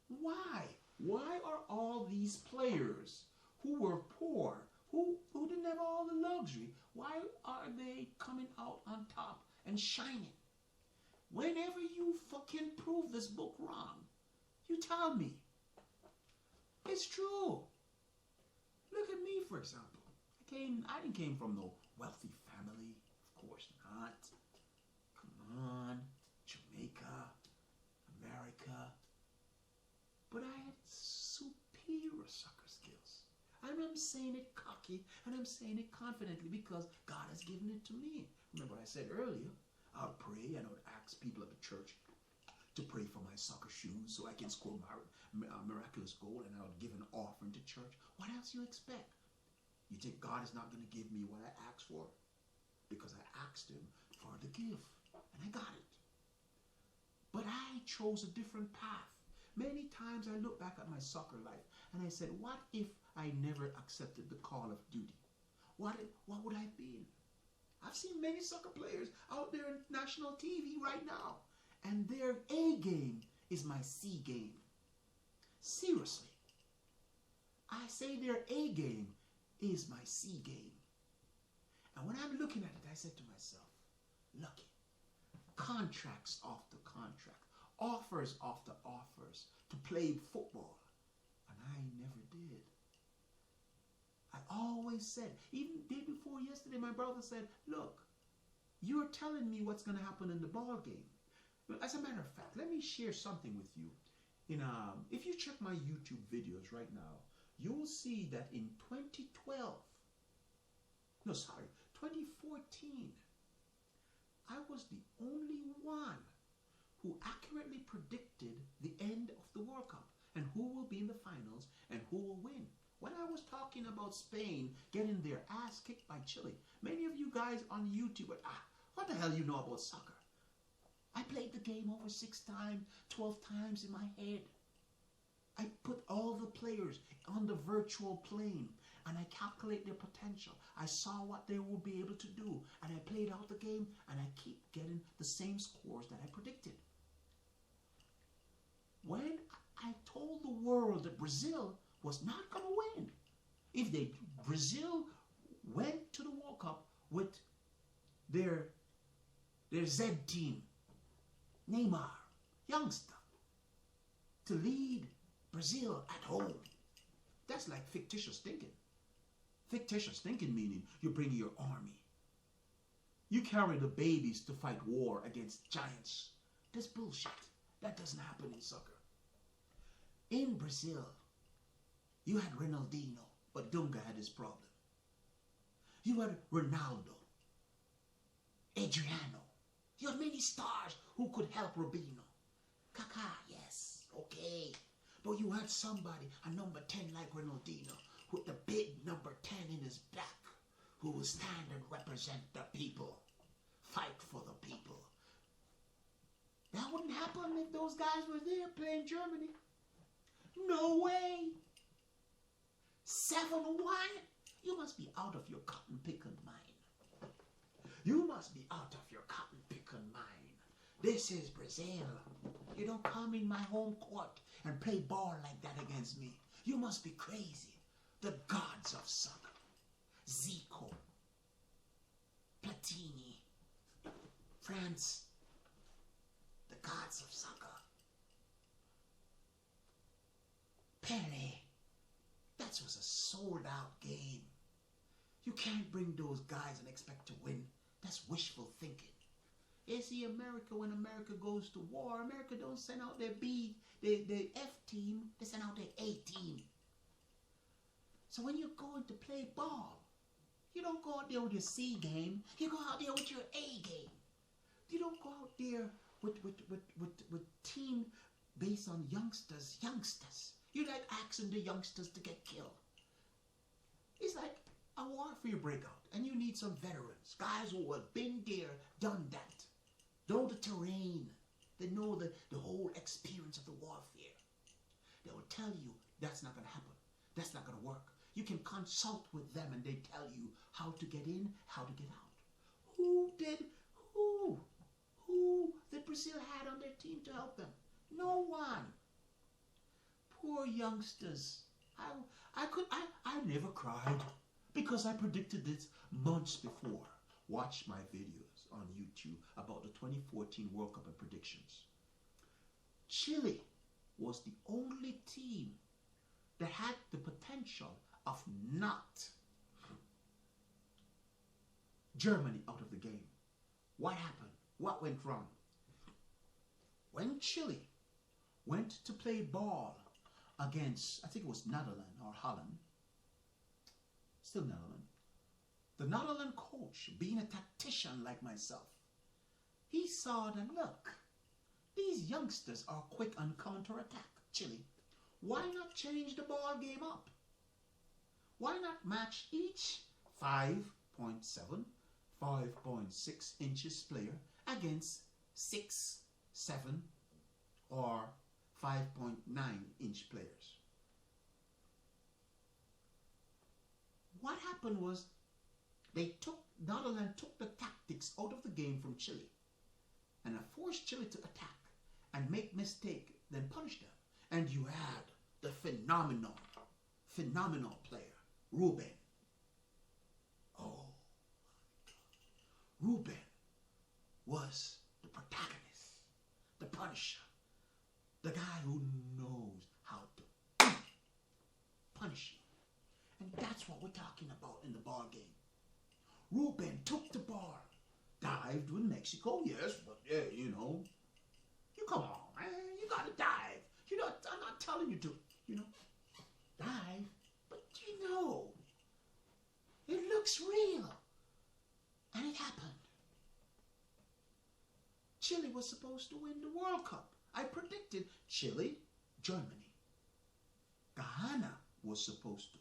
Why? Why are all these players who were poor, who didn't have all the luxury, why are they coming out on top and shining? Whenever you fucking prove this book wrong, you tell me. It's true. Look at me, for example. I didn't came from no wealthy family. Of course not. Come on. Jamaica, America. But I had superior soccer skills. And I'm saying it cocky and I'm saying it confidently because God has given it to me. Remember I said earlier, I would pray and I would ask people at the church to pray for my soccer shoes so I can score my miraculous goal, and I would give an offering to church. What else do you expect? You think God is not going to give me what I asked for? Because I asked him for the gift and I got it. But I chose a different path. Many times I look back at my soccer life and I said, what if I never accepted the call of duty? What would I have been? I've seen many soccer players out there in national TV right now, and their A game is my C game. Seriously. I say their A game is my C game. And when I'm looking at it, I said to myself, lucky. Contracts after contract, offers after offers to play football. And I never did. I always said, even day before yesterday, my brother said, look, you're telling me what's going to happen in the ball game. As a matter of fact, let me share something with you. If you check my YouTube videos right now, you'll see that in 2014, I was the only one who accurately predicted the end of the World Cup and who will be in the finals and who will win. When I was talking about Spain getting their ass kicked by Chile, many of you guys on YouTube were, what the hell you know about soccer? I played the game over 6 times, 12 times in my head. I put all the players on the virtual plane and I calculate their potential. I saw what they will be able to do and I played out the game and I keep getting the same scores that I predicted. When I told the world that Brazil was not going to win, if Brazil went to the World Cup with their Z team, Neymar, youngster, to lead Brazil at home. That's like fictitious thinking. Fictitious thinking meaning you bring your army. You carry the babies to fight war against giants. That's bullshit. That doesn't happen in soccer. In Brazil, you had Ronaldinho, but Dunga had his problem. You had Ronaldo, Adriano. You had many stars who could help Robinho. Kaká, yes, okay. But you had somebody, a number 10 like Ronaldinho, with the big number 10 in his back, who will stand and represent the people, fight for the people. That wouldn't happen if those guys were there playing Germany. No way. 7-1? You must be out of your cotton picking mind. You must be out of your cotton picking mind. This is Brazil. You don't come in my home court and play ball like that against me. You must be crazy. The gods of soccer. Zico. Platini. France. The gods of soccer. Pele. That was a sold out game. You can't bring those guys and expect to win. That's wishful thinking. You see, America, when America goes to war, America don't send out their B, the F team, they send out their A team. So when you're going to play ball, you don't go out there with your C game, you go out there with your A game. You don't go out there with team based on youngsters. You like asking the youngsters to get killed. It's like a warfare breakout, and you need some veterans, guys who have been there, done that, know the terrain, they know the whole experience of the warfare. They will tell you that's not going to happen, that's not going to work. You can consult with them, and they tell you how to get in, how to get out. Who did Brazil had on their team to help them? No one. Poor youngsters. I never cried because I predicted this months before. Watch my videos on YouTube about the 2014 World Cup and predictions. Chile was the only team that had the potential of not Germany out of the game. What happened? What went wrong? When Chile went to play ball against, I think it was Netherlands or Holland, still Netherlands, the Netherlands coach, being a tactician like myself, he saw that, look, these youngsters are quick on counter-attack, Chile. Why not change the ball game up? Why not match each 5.7, 5.6 inches player against 6, 7, or 5.9 inch players? What happened was Netherlands took the tactics out of the game from Chile and forced Chile to attack and make mistake, then punish them. And you had the phenomenal player, Ruben. Oh, Ruben was the protagonist, the punisher, the guy who knows how to punish you. And that's what we're talking about in the ball game. Ruben took the ball, dived with Mexico, yes, but yeah, you come on, man, you gotta dive. I'm not telling you to, dive, but it looks real. And it happened. Chile was supposed to win the World Cup. I predicted Chile, Germany. Ghana was supposed to.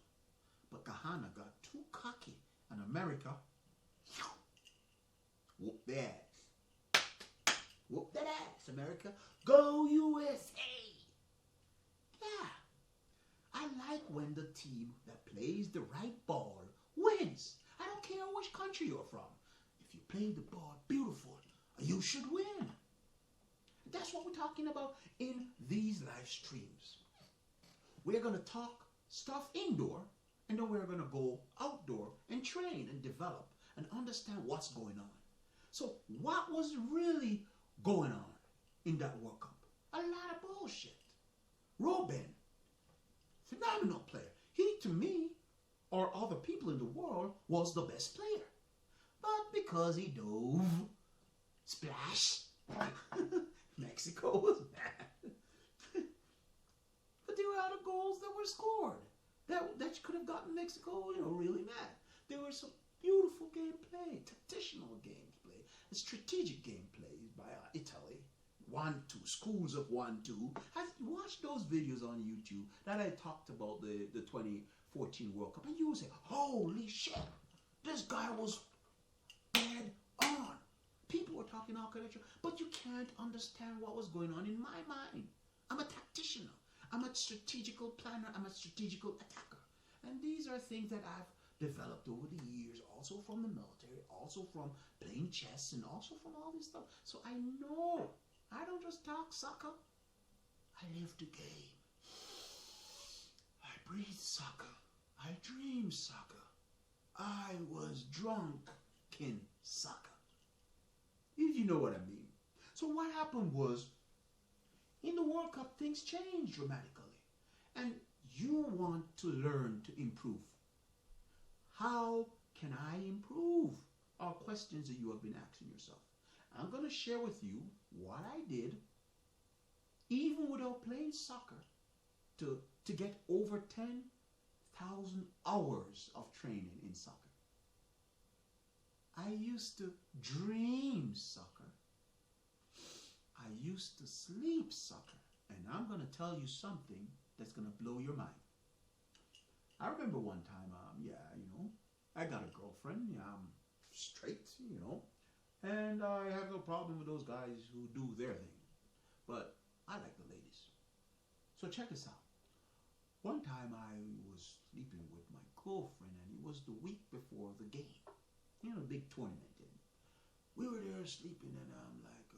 But Ghana got too cocky. And America, whoop their ass. Whoop that ass, America. Go USA. Yeah. I like when the team that plays the right ball wins. I don't care which country you're from. If you play the ball beautiful, you should win. That's what we're talking about in these live streams. We're going to talk stuff indoor, and then we're going to go outdoor and train and develop and understand what's going on. So what was really going on in that World Cup? A lot of bullshit. Ruben, phenomenal player. He, to me, or other people in the world, was the best player. But because he dove, splash, Mexico was mad. But there were other goals that were scored that could have gotten Mexico, really mad. There were some beautiful gameplay, tactical gameplay, strategic gameplay by Italy. 1-2, schools of 1-2. Watch those videos on YouTube that I talked about the 2014 World Cup, and you will say, holy shit, this guy was dead on. People were talking all kinds of shit, but you can't understand what was going on in my mind. I'm a tactician. I'm a strategical planner. I'm a strategical attacker. And these are things that I've developed over the years, also from the military, also from playing chess, and also from all this stuff. So I know. I don't just talk soccer. I live the game. I breathe soccer. I dream soccer. I was drunk in soccer. If you know what I mean. So what happened was, in the World Cup, things changed dramatically. And You want to learn to improve. How can I improve? Are questions that you have been asking yourself. I'm going to share with you what I did, even without playing soccer, to get over 10,000 hours of training in soccer. I used to dream soccer. I used to sleep soccer. And I'm going to tell you something that's going to blow your mind. I remember one time, I got a girlfriend. Yeah, I'm straight, and I have no problem with those guys who do their thing. But I like the ladies. So check this out. One time I was sleeping with my girlfriend, and it was the week before the game. The big tournament. And we were there sleeping, and I'm like,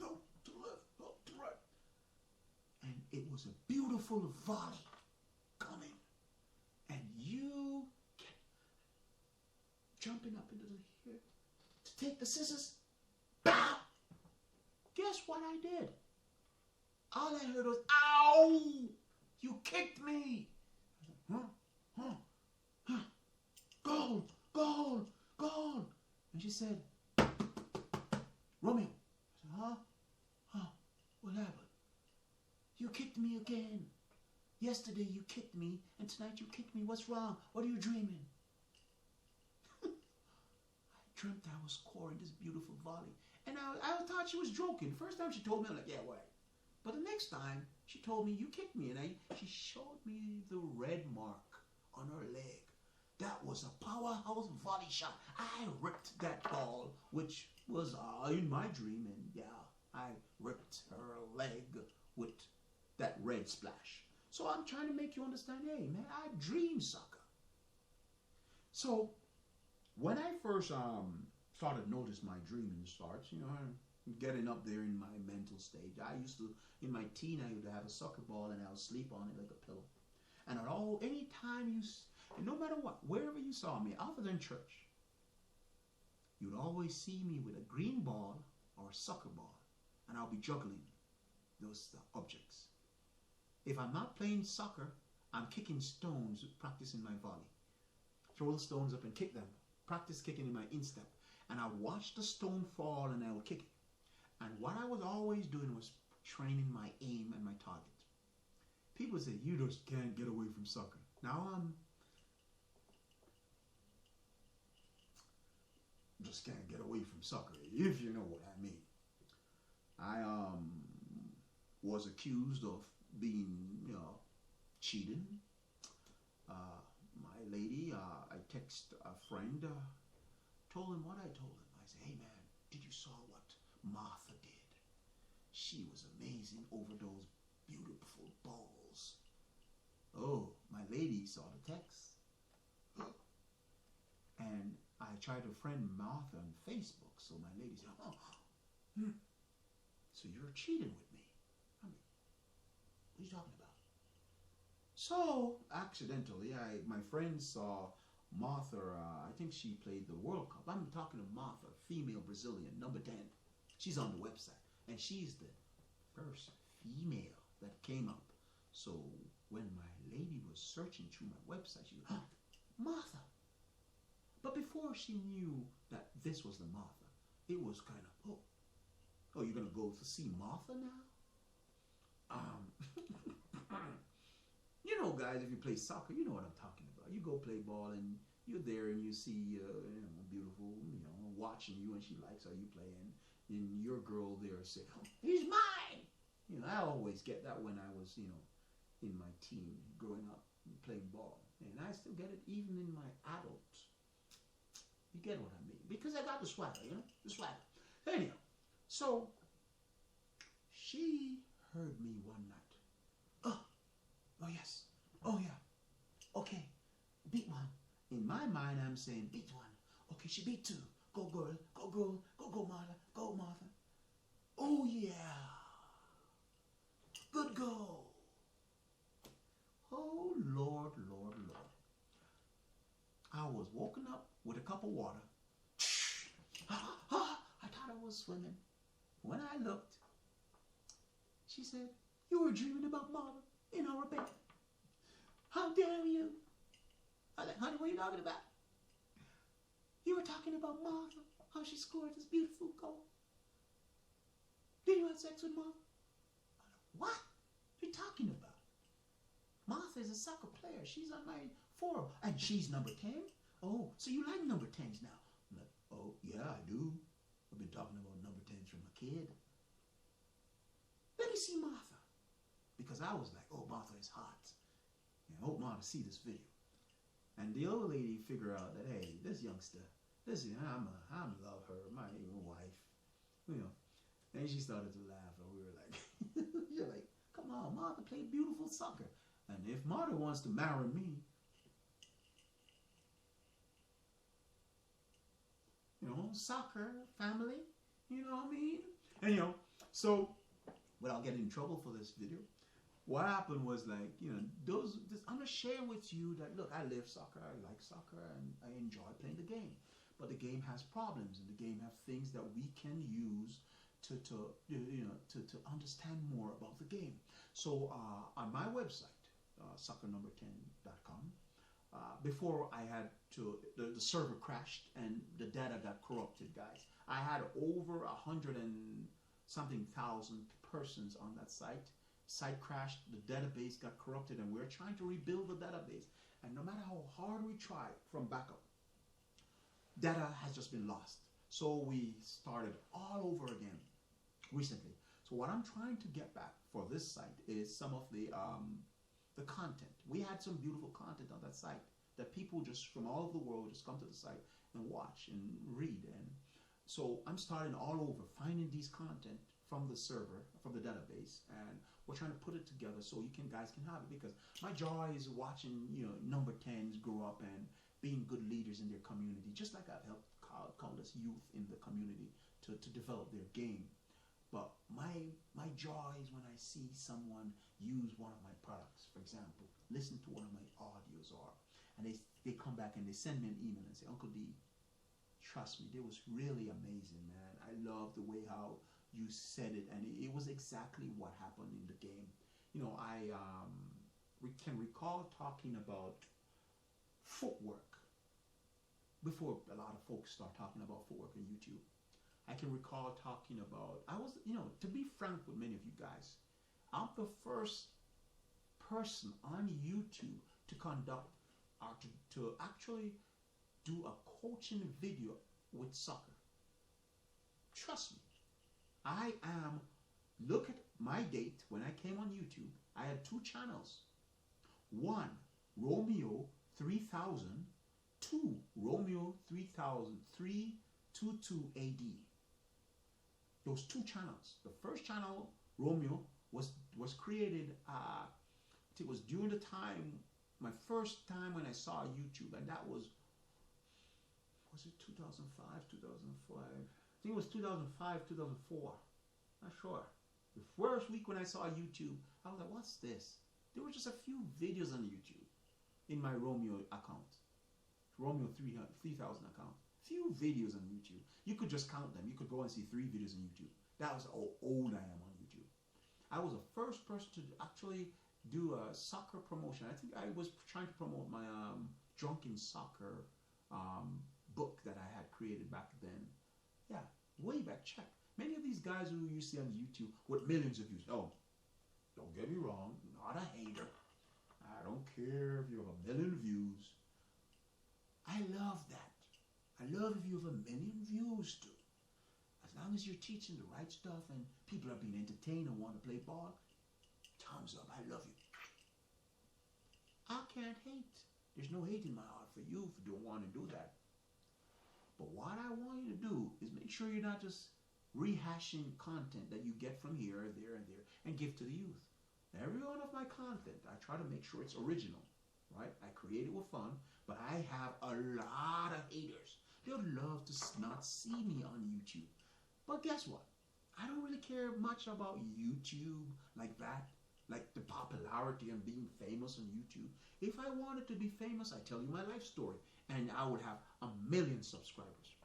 no, to the left, no, to the right. And it was a beautiful volley coming. And you jumping up into the air to take the scissors. Bow! Guess what I did? All I heard was, ow! You kicked me! Goal! Goal! Goal! And she said, Romeo. I said, huh? What happened? You kicked me again. Yesterday you kicked me, and tonight you kicked me. What's wrong? What are you dreaming? I dreamt I was scoring this beautiful volley. And I thought she was joking. The first time she told me, I'm like, yeah, right. But the next time, she told me, you kicked me. And she showed me the red mark on her leg. That was a powerhouse volley shot. I ripped that ball, which was in my dream. And yeah, I ripped her leg with that red splash. So I'm trying to make you understand, hey, man, I dream soccer. So when I first started to notice my dreaming starts, getting up there in my mental stage. I used to, in my teen, I used to have a soccer ball and I would sleep on it like a pillow. And anytime no matter what, wherever you saw me, other than church, you'd always see me with a green ball or a soccer ball. And I'll be juggling those objects. If I'm not playing soccer, I'm kicking stones, practicing my volley. Throw the stones up and kick them. Practice kicking in my instep. And I watch the stone fall and I would kick it. And what I was always doing was training my aim and my target. People say, you just can't get away from soccer. Now just can't get away from soccer, if you know what I mean. I was accused of being, cheating. My lady, I text a friend, told him what I told him. I said, hey man, did you saw what Martha did? She was amazing over those beautiful balls. Oh, my lady saw the text. And I tried to friend Martha on Facebook, so my lady said, so you're cheating with me. I mean, what are you talking about? So, accidentally, my friend saw Martha, I think she played the World Cup. I'm talking to Martha, female Brazilian, number 10. She's on the website, and she's the first female that came up. So, when my lady was searching through my website, she went, Martha. But before she knew that this was the Martha, it was kind of, oh, you're going to go to see Martha now? Guys, if you play soccer, you know what I'm talking about. You go play ball and you're there and you see, beautiful, watching you and she likes how you play and your girl there say, he's mine. I always get that when I was, in my teen, growing up, playing ball. And I still get it even in my adult. You get what I mean? Because I got the swagger, the swagger. Anyhow, so she heard me one night. Oh yes. Oh yeah. Okay. Beat one. In my mind, I'm saying beat one. Okay, she beat two. Go girl. Go girl. Go Martha. Go Martha. Oh yeah. Good goal. Oh Lord, Lord, Lord. I was woken up with a cup of water. I thought I was swimming. When I looked, She said, you were dreaming about Martha in our bed. How dare you? I was like, honey, what are you talking about? You were talking about Martha, how she scored this beautiful goal. Did you have sex with Martha? I'm like, what are you talking about? Martha is a soccer player. She's on my forum. And she's number 10? Oh, so you like number 10s now? I'm like, oh, yeah, I do. I've been talking about number 10s from a kid. Let me see Martha. Because I was like, oh, Martha is hot. And I hope Martha see this video. And the old lady figure out that, hey, this youngster, I'm love her, my wife. You know. And she started to laugh, and we were like, you're like, come on, Martha played beautiful soccer. And if Martha wants to marry me, you know, soccer, family, you know what I mean? And, you know, so, without getting in trouble for this video, what happened was like, you know, I'm going to share with you that, look, I live soccer, I like soccer, and I enjoy playing the game. But the game has problems, and the game has things that we can use to understand more about the game. So on my website, soccernumber10.com, before I had to, the server crashed and the data got corrupted, guys. I had over 100 and something thousand persons on that site. Site crashed, the database got corrupted, and we're trying to rebuild the database. And no matter how hard we try from backup, data has just been lost. So we started all over again recently. So what I'm trying to get back for this site is some of the content. We had some beautiful content on that site that people just from all over the world just come to the site and watch and read. And so I'm starting all over, finding these content from the server, from the database, and we're trying to put it together so you guys can have it, because my joy is watching, you know, number 10s grow up and being good leaders in their community, just like I've helped countless youth in the community to develop their game. But my joy is when I see someone use one of my products, for example, listen to one of my audios, and they come back and they send me an email and say, Uncle D, trust me, it was really amazing, man. I love the way how you said it, and it was exactly what happened in the game. You know, we can recall talking about footwork before a lot of folks start talking about footwork on YouTube. I can recall talking about, you know, to be frank with many of you guys, I'm the first person on YouTube to conduct or to actually do a coaching video with soccer. Trust me. Look at my date when I came on YouTube. I had 2 channels. 1, Romeo 3000. 2, Romeo 3000, 322 AD. Those 2 channels. The first channel, Romeo, was created, it was during the time, my first time when I saw YouTube, and that was it 2005, 2005? I think it was 2005, 2004. Not sure. The first week when I saw YouTube, I was like, what's this? There were just a few videos on YouTube in my Romeo account. Romeo 3000 account. Few videos on YouTube. You could just count them. You could go and see 3 videos on YouTube. That was how old I am on YouTube. I was the first person to actually do a soccer promotion. I think I was trying to promote my Drunken Soccer book that I had created back then. Yeah, way back, check. Many of these guys who you see on YouTube with millions of views. Oh, don't get me wrong, not a hater. I don't care if you have 1 million views. I love that. I love if you have 1 million views too. As long as you're teaching the right stuff and people are being entertained and want to play ball, thumbs up, I love you. I can't hate. There's no hate in my heart for you if you don't want to do that. But what I want you to do is make sure you're not just rehashing content that you get from here, there, and there, and give to the youth. Every one of my content, I try to make sure it's original, right? I create it with fun, but I have a lot of haters. They would love to not see me on YouTube. But guess what? I don't really care much about YouTube like that, like the popularity and being famous on YouTube. If I wanted to be famous, I tell you my life story, and I would have 1 million subscribers.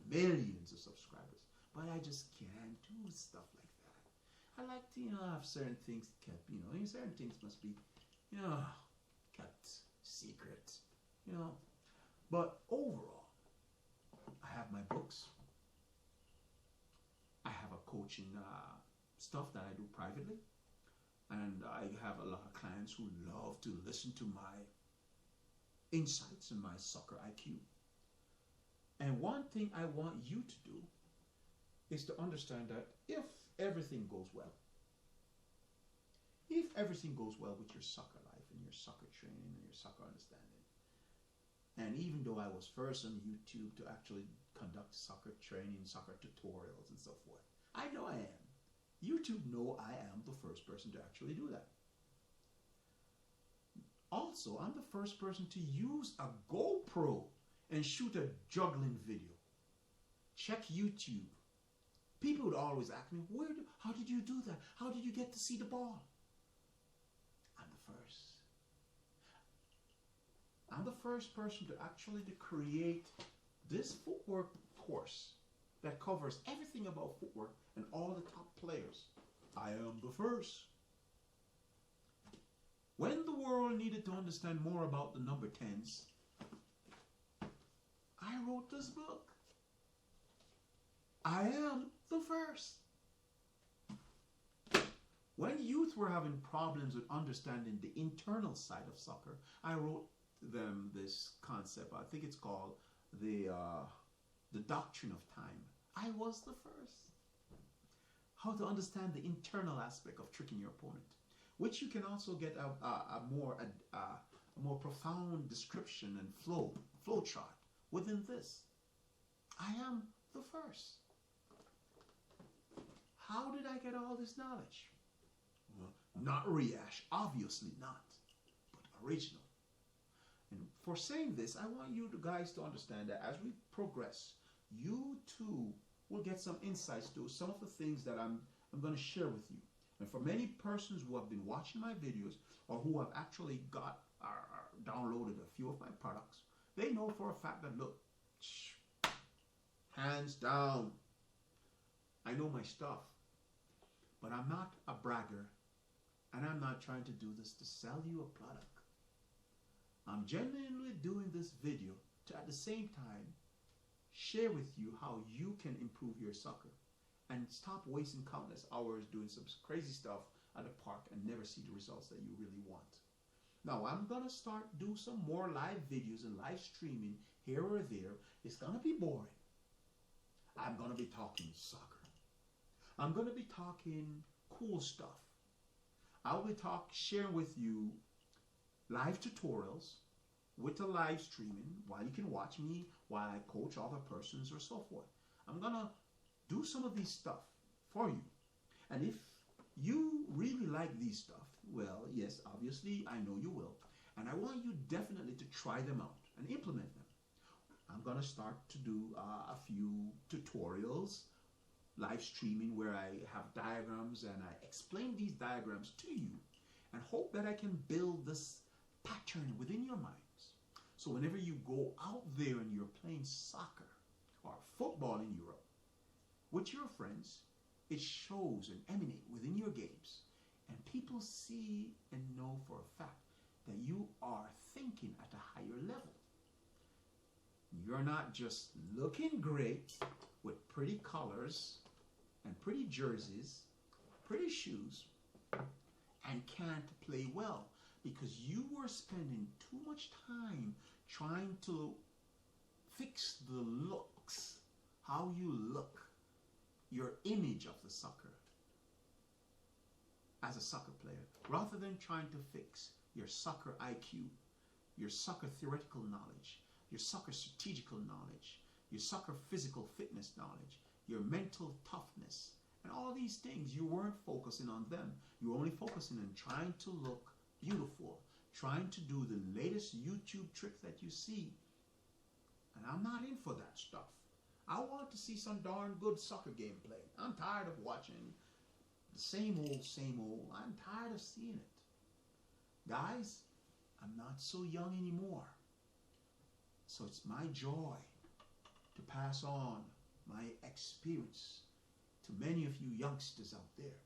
Millions of subscribers. But I just can't do stuff like that. I like to, have certain things kept, certain things must be, kept secret, you know. But overall, I have my books. I have a coaching stuff that I do privately. And I have a lot of clients who love to listen to my insights and my soccer IQ. And one thing I want you to do is to understand that if everything goes well, with your soccer life and your soccer training and your soccer understanding, and even though I was first on YouTube to actually conduct soccer training, soccer tutorials and so forth, I know I am. YouTube know I am the first person to actually do that. Also, I'm the first person to use a GoPro and shoot a juggling video. Check YouTube. People would always ask me, how did you do that? How did you get to see the ball? I'm the first. I'm the first person to actually create this footwork course that covers everything about footwork and all the top players. I am the first. When the world needed to understand more about the number 10s, I wrote this book. I am the first. When youth were having problems with understanding the internal side of soccer, I wrote them this concept. I think it's called the doctrine of time. I was the first. How to understand the internal aspect of tricking your opponent, which you can also get a more profound description and flow chart within this. I am the first. How did I get all this knowledge? Well, not rehash, obviously not, but original. And for saying this, I want you guys to understand that as we progress, you too will get some insights to some of the things that I'm going to share with you. And for many persons who have been watching my videos or who have actually downloaded a few of my products, they know for a fact that, look, hands down, I know my stuff. But I'm not a bragger, and I'm not trying to do this to sell you a product. I'm genuinely doing this video to, at the same time, share with you how you can improve your soccer and stop wasting countless hours doing some crazy stuff at the park and never see the results that you really want. Now, I'm going to start do some more live videos and live streaming here or there. It's going to be boring. I'm going to be talking soccer. I'm going to be talking cool stuff. I'll be sharing with you live tutorials with the live streaming while you can watch me while I coach other persons or so forth. I'm going to do some of these stuff for you. And if you really like these stuff, well, yes, obviously, I know you will. And I want you definitely to try them out and implement them. I'm going to start to do a few tutorials, live streaming, where I have diagrams and I explain these diagrams to you and hope that I can build this pattern within your minds. So whenever you go out there and you're playing soccer or football in Europe with your friends, it shows and emanates within your games. And people see and know for a fact that you are thinking at a higher level. You're not just looking great with pretty colors and pretty jerseys, pretty shoes, and can't play well because you were spending too much time trying to fix the looks, how you look, your image of the soccer as a soccer player, rather than trying to fix your soccer IQ, your soccer theoretical knowledge, your soccer strategical knowledge, your soccer physical fitness knowledge, your mental toughness, and all these things. You weren't focusing on them. You were only focusing on trying to look beautiful, trying to do the latest YouTube tricks that you see. And I'm not in for that stuff. I want to see some darn good soccer gameplay. I'm tired of watching the same old, same old. I'm tired of seeing it. Guys, I'm not so young anymore. So it's my joy to pass on my experience to many of you youngsters out there.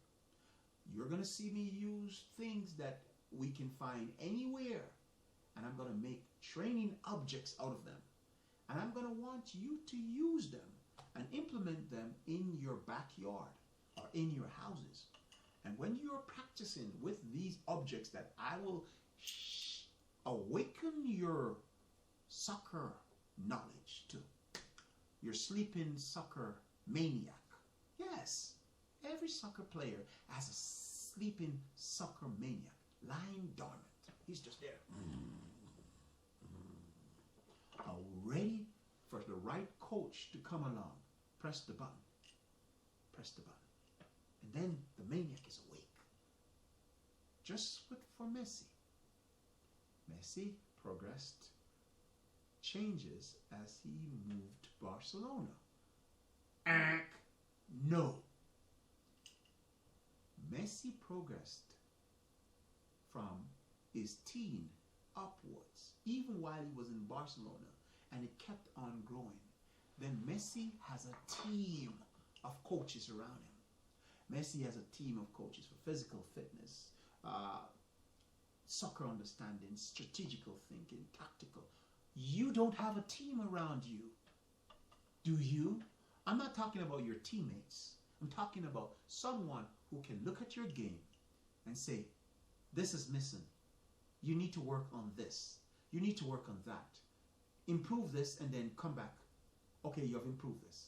You're going to see me use things that we can find anywhere. And I'm going to make training objects out of them. And I'm going to want you to use them and implement them in your backyard or in your houses. And when you're practicing with these objects that I will awaken your soccer knowledge to, your sleeping soccer maniac. Yes, every soccer player has a sleeping soccer maniac lying dormant. He's just there. Ready for the right coach to come along. Press the button. Press the button. And then the maniac is awake. Just for Messi. Messi progressed changes as he moved to Barcelona. No. Messi progressed from his teen upwards, even while he was in Barcelona, and it kept on growing. Then Messi has a team of coaches around him. Messi has a team of coaches for physical fitness, soccer understanding, strategical thinking, tactical. You don't have a team around you, do you? I'm not talking about your teammates. I'm talking about someone who can look at your game and say, this is missing. You need to work on this. You need to work on that. Improve this and then come back. Okay, you have improved this.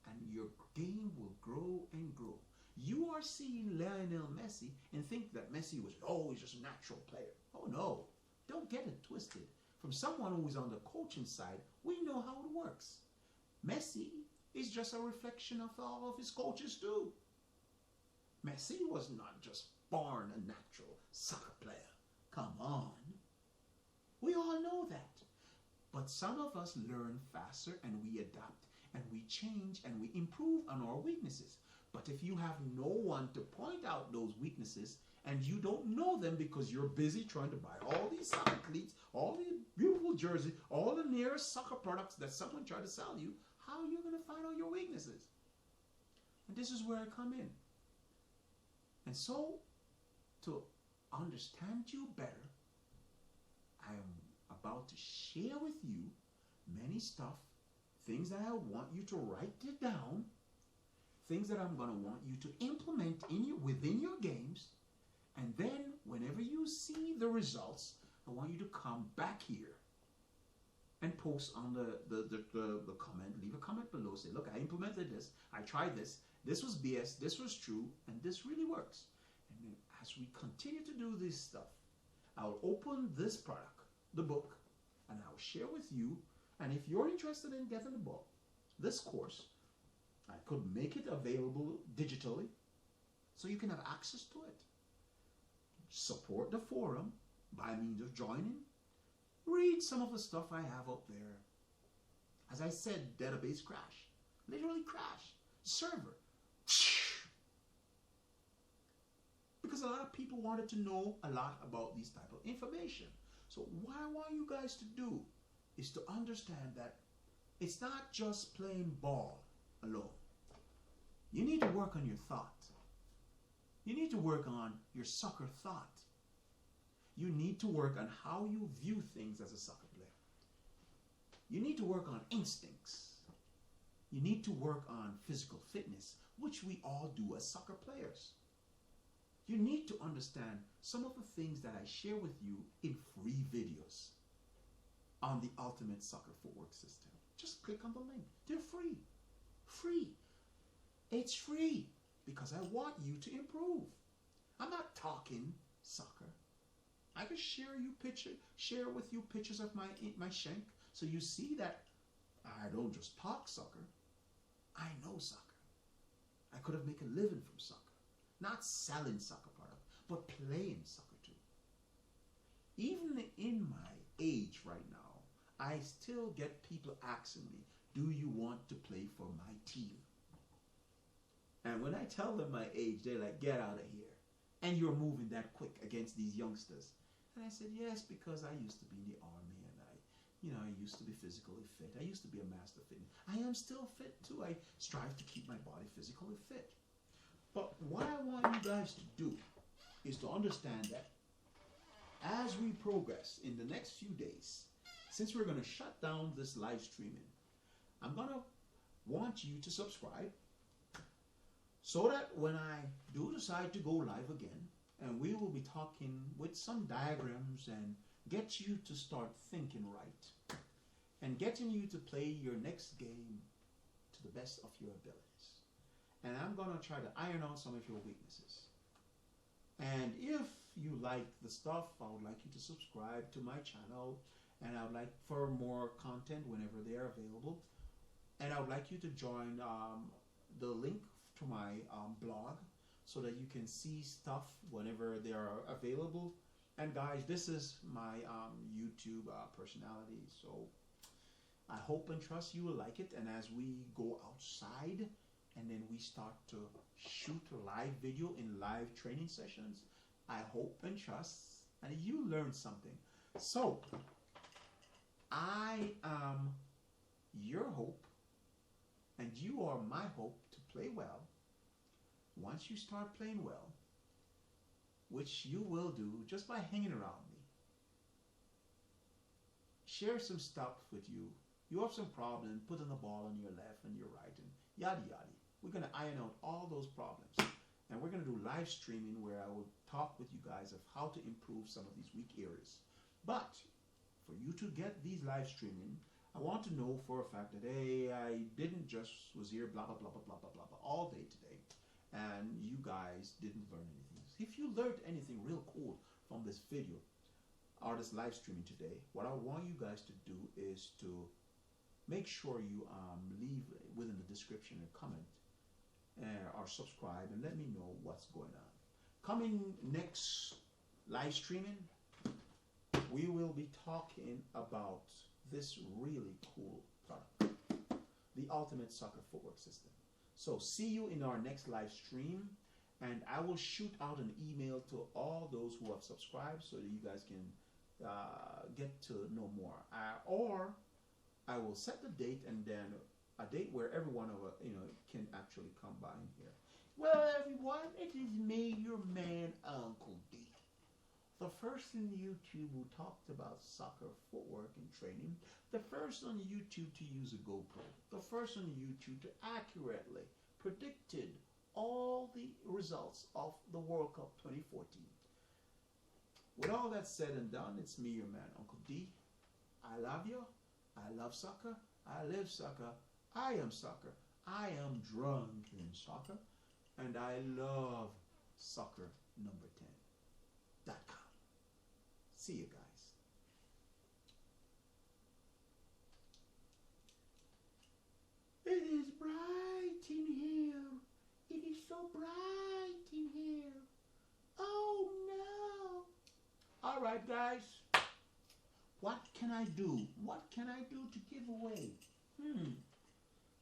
And your game will grow and grow. You are seeing Lionel Messi and think that Messi was always just a natural player. Oh no, don't get it twisted. From someone who is on the coaching side, we know how it works. Messi is just a reflection of all of his coaches too. Messi was not just born a natural soccer player. Come on. We all know that. But some of us learn faster and we adapt and we change and we improve on our weaknesses. But if you have no one to point out those weaknesses and you don't know them because you're busy trying to buy all these soccer cleats, all these beautiful jerseys, all the nearest soccer products that someone tried to sell you, how are you going to find out your weaknesses? And this is where I come in. And so, to understand you better, I am about to share with you many stuff, things that I want you to write it down, things that I'm going to want you to implement within your games, and then whenever you see the results, I want you to come back here and post on the comment, leave a comment below, say, look, I implemented this, I tried this was BS, this was true, and this really works. And then as we continue to do this stuff, I'll open this product, the book, and I'll share with you. And if you're interested in getting the book, this course, I could make it available digitally so you can have access to it. Support the forum by means of joining. Read some of the stuff I have up there. As I said, database crash. Literally crash. Server. Because a lot of people wanted to know a lot about these type of information. So what I want you guys to do is to understand that it's not just playing ball alone. You need to work on your thought. You need to work on your soccer thought. You need to work on how you view things as a soccer player. You need to work on instincts. You need to work on physical fitness, which we all do as soccer players. You need to understand some of the things that I share with you in free videos on the Ultimate Soccer Footwork System. Just click on the link. They're free. Free. It's free because I want you to improve. I'm not talking soccer. I can share with you pictures of my shank so you see that I don't just talk soccer. I know soccer. I could have made a living from soccer. Not selling soccer product, but playing soccer too. Even in my age right now, I still get people asking me, do you want to play for my team? And when I tell them my age, they're like, get out of here. And you're moving that quick against these youngsters. And I said, yes, because I used to be in the army and I used to be physically fit. I used to be a master fitness. I am still fit too. I strive to keep my body physically fit. But what I want you guys to do is to understand that as we progress in the next few days, since we're going to shut down this live streaming, I'm going to want you to subscribe so that when I do decide to go live again, and we will be talking with some diagrams and get you to start thinking right and getting you to play your next game to the best of your abilities. And I'm going to try to iron out some of your weaknesses. And if you like the stuff, I would like you to subscribe to my channel, and I would like for more content whenever they are available. And I would like you to join the link to my blog so that you can see stuff whenever they are available. And guys, this is my YouTube personality, so I hope and trust you will like it. And as we go outside and then we start to shoot live video in live training sessions, I hope and trust and you learn something. So I am your hope and you are my hope to play well. Once you start playing well, which you will do just by hanging around me, share some stuff with you. You have some problem putting the ball on your left and your right and yada yada. We're going to iron out all those problems. And we're going to do live streaming where I will talk with you guys of how to improve some of these weak areas. But for you to get these live streaming, I want to know for a fact that, hey, I didn't just was here blah, blah, blah, blah, blah, blah, blah, blah, all day today. And you guys didn't learn anything. If you learned anything real cool from this video or this live streaming today, what I want you guys to do is to make sure you leave within the description a comment or subscribe and let me know what's going on. Coming next live streaming, we will be talking about this really cool product, the Ultimate Soccer Footwork System. So see you in our next live stream, and I will shoot out an email to all those who have subscribed so that you guys can get to know more. Or I will set the date and then a date where everyone of us, can actually come by in here. Well, everyone, it is me, your man, Uncle D, the first in YouTube who talked about soccer footwork and training, the first on YouTube to use a GoPro, the first on YouTube to accurately predicted all the results of the World Cup 2014. With all that said and done, it's me, your man, Uncle D. I love you. I love soccer. I live soccer. I am soccer. I am drunk in soccer. And I love soccer number 10.com. See you guys. It is bright in here. It is so bright in here. Oh no. All right, guys. What can I do? What can I do to give away?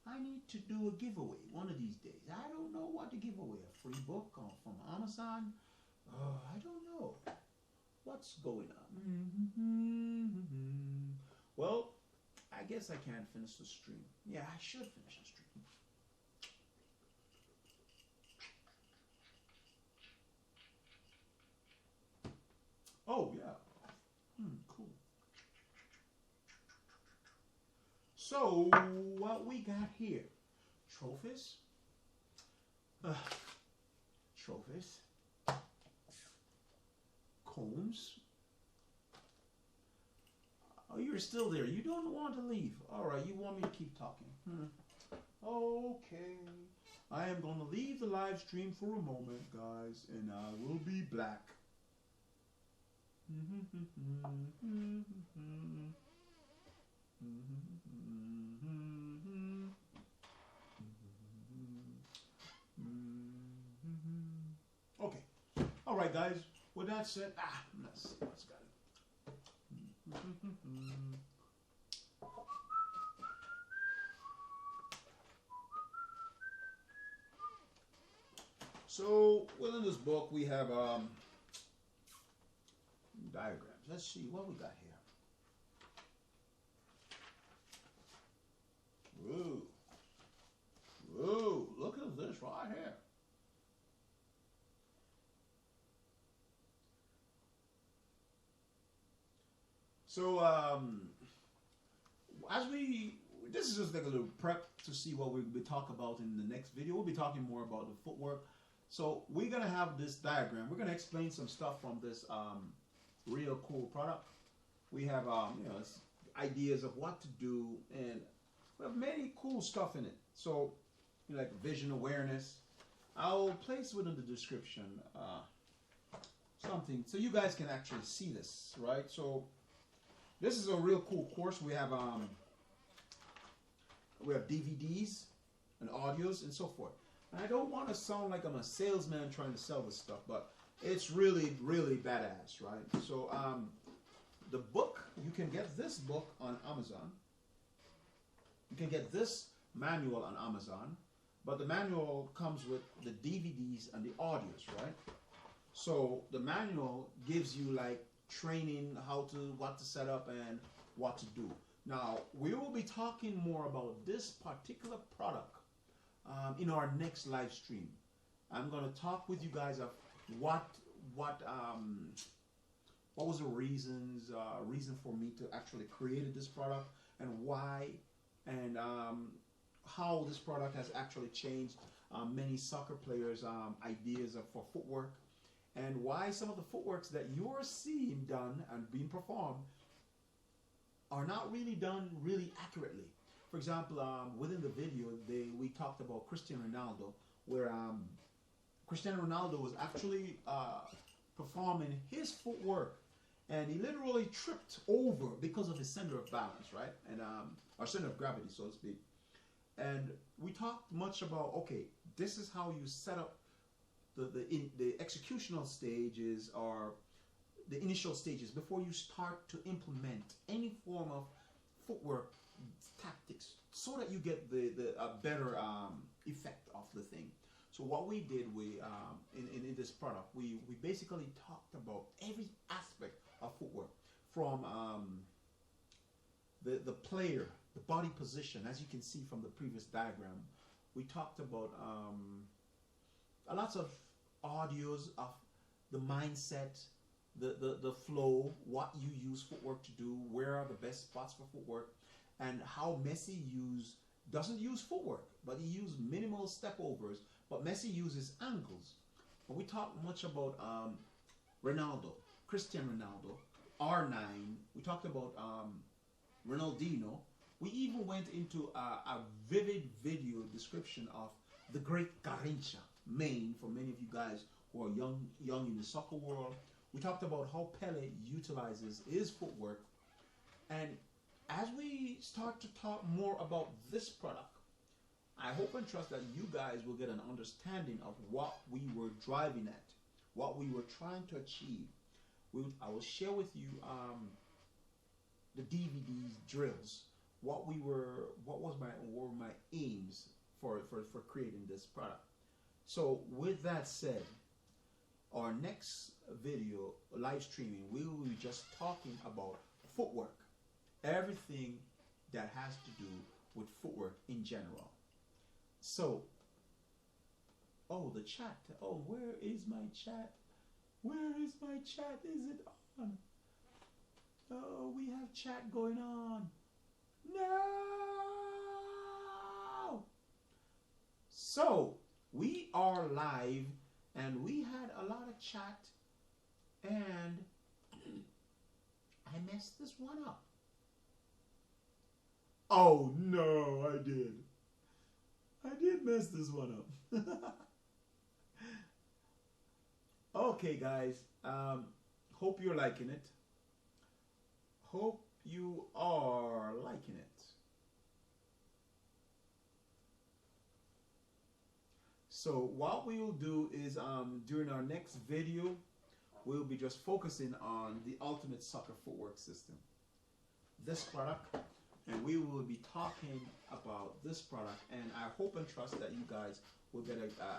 I need to do a giveaway one of these days. I don't know what to give away. A free book from Amazon? I don't know. What's going on? Well, I guess I can't finish the stream. Yeah, I should finish the stream. Oh, yeah. Cool. So, what we got here? Trophies. Trophies. Combs. Oh, you're still there. You don't want to leave. All right, you want me to keep talking. Okay. I am going to leave the live stream for a moment, guys, and I will be back. Okay. All right, guys. With that said, let's see what's got it. So within this book we have diagrams. Let's see what we got here. Whoa. Whoa, look at this right here. So as this is just like a little prep to see what we'll be talking about in the next video. We'll be talking more about the footwork. So we're gonna have this diagram. We're gonna explain some stuff from this real cool product. We have ideas of what to do, and we have many cool stuff in it. So like vision awareness. I'll place within the description something so you guys can actually see this, right? So this is a real cool course. We have DVDs and audios and so forth. And I don't want to sound like I'm a salesman trying to sell this stuff, but it's really, really badass, right? So the book, you can get this book on Amazon. You can get this manual on Amazon, but the manual comes with the DVDs and the audios, right? So the manual gives you like training, what to set up and what to do. Now, we will be talking more about this particular product in our next live stream. I'm going to talk with you guys of what was the reason for me to actually create this product, and why, and how this product has actually changed many soccer players' ideas for footwork, and why some of the footworks that you're seeing done and being performed are not really done really accurately. For example, within the video, we talked about Cristiano Ronaldo, where Cristiano Ronaldo was actually performing his footwork, and he literally tripped over because of his center of balance, right? And or center of gravity, so to speak. And we talked much about, okay, this is how you set up the executional stages, or the initial stages, before you start to implement any form of footwork tactics, so that you get a better effect of the thing. So what we did, in this product, we basically talked about every aspect of footwork, from the player, the body position, as you can see from the previous diagram. We talked about lots of audios of the mindset, the flow, what you use footwork to do, where are the best spots for footwork, and how Messi doesn't use footwork, but he used minimal step overs, but Messi uses angles. But we talked much about Ronaldo, Cristiano Ronaldo, R9. We talked about Ronaldinho. We even went into a vivid video description of the great Garrincha, Maine, for many of you guys who are young in the soccer world. We talked about how Pele utilizes his footwork. And as we start to talk more about this product, I hope and trust that you guys will get an understanding of what we were driving at, what we were trying to achieve. I will share with you the DVDs, drills, what were my aims for creating this product. So with that said, our next video, live streaming, we will be just talking about footwork, everything that has to do with footwork in general. So, oh, the chat. Oh, where is my chat? Where is my chat? Is it on? Oh, we have chat going on. No! So, we are live, and we had a lot of chat, and I messed this one up. Oh, no, I did. I did mess this one up. Okay, guys. Hope you're liking it. Hope you are liking it. So what we will do is during our next video, we'll be just focusing on the ultimate soccer footwork system, this product, and we will be talking about this product, and I hope and trust that you guys will get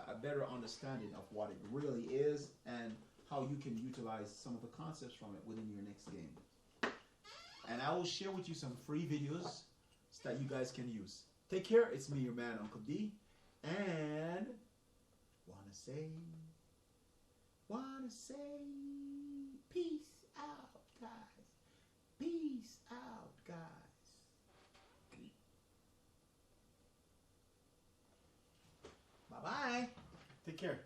a better understanding of what it really is and how you can utilize some of the concepts from it within your next game. And I will share with you some free videos that you guys can use. Take care. It's me, your man, Uncle D, and wanna say peace out, guys. Peace out, guys. Bye-bye. Take care.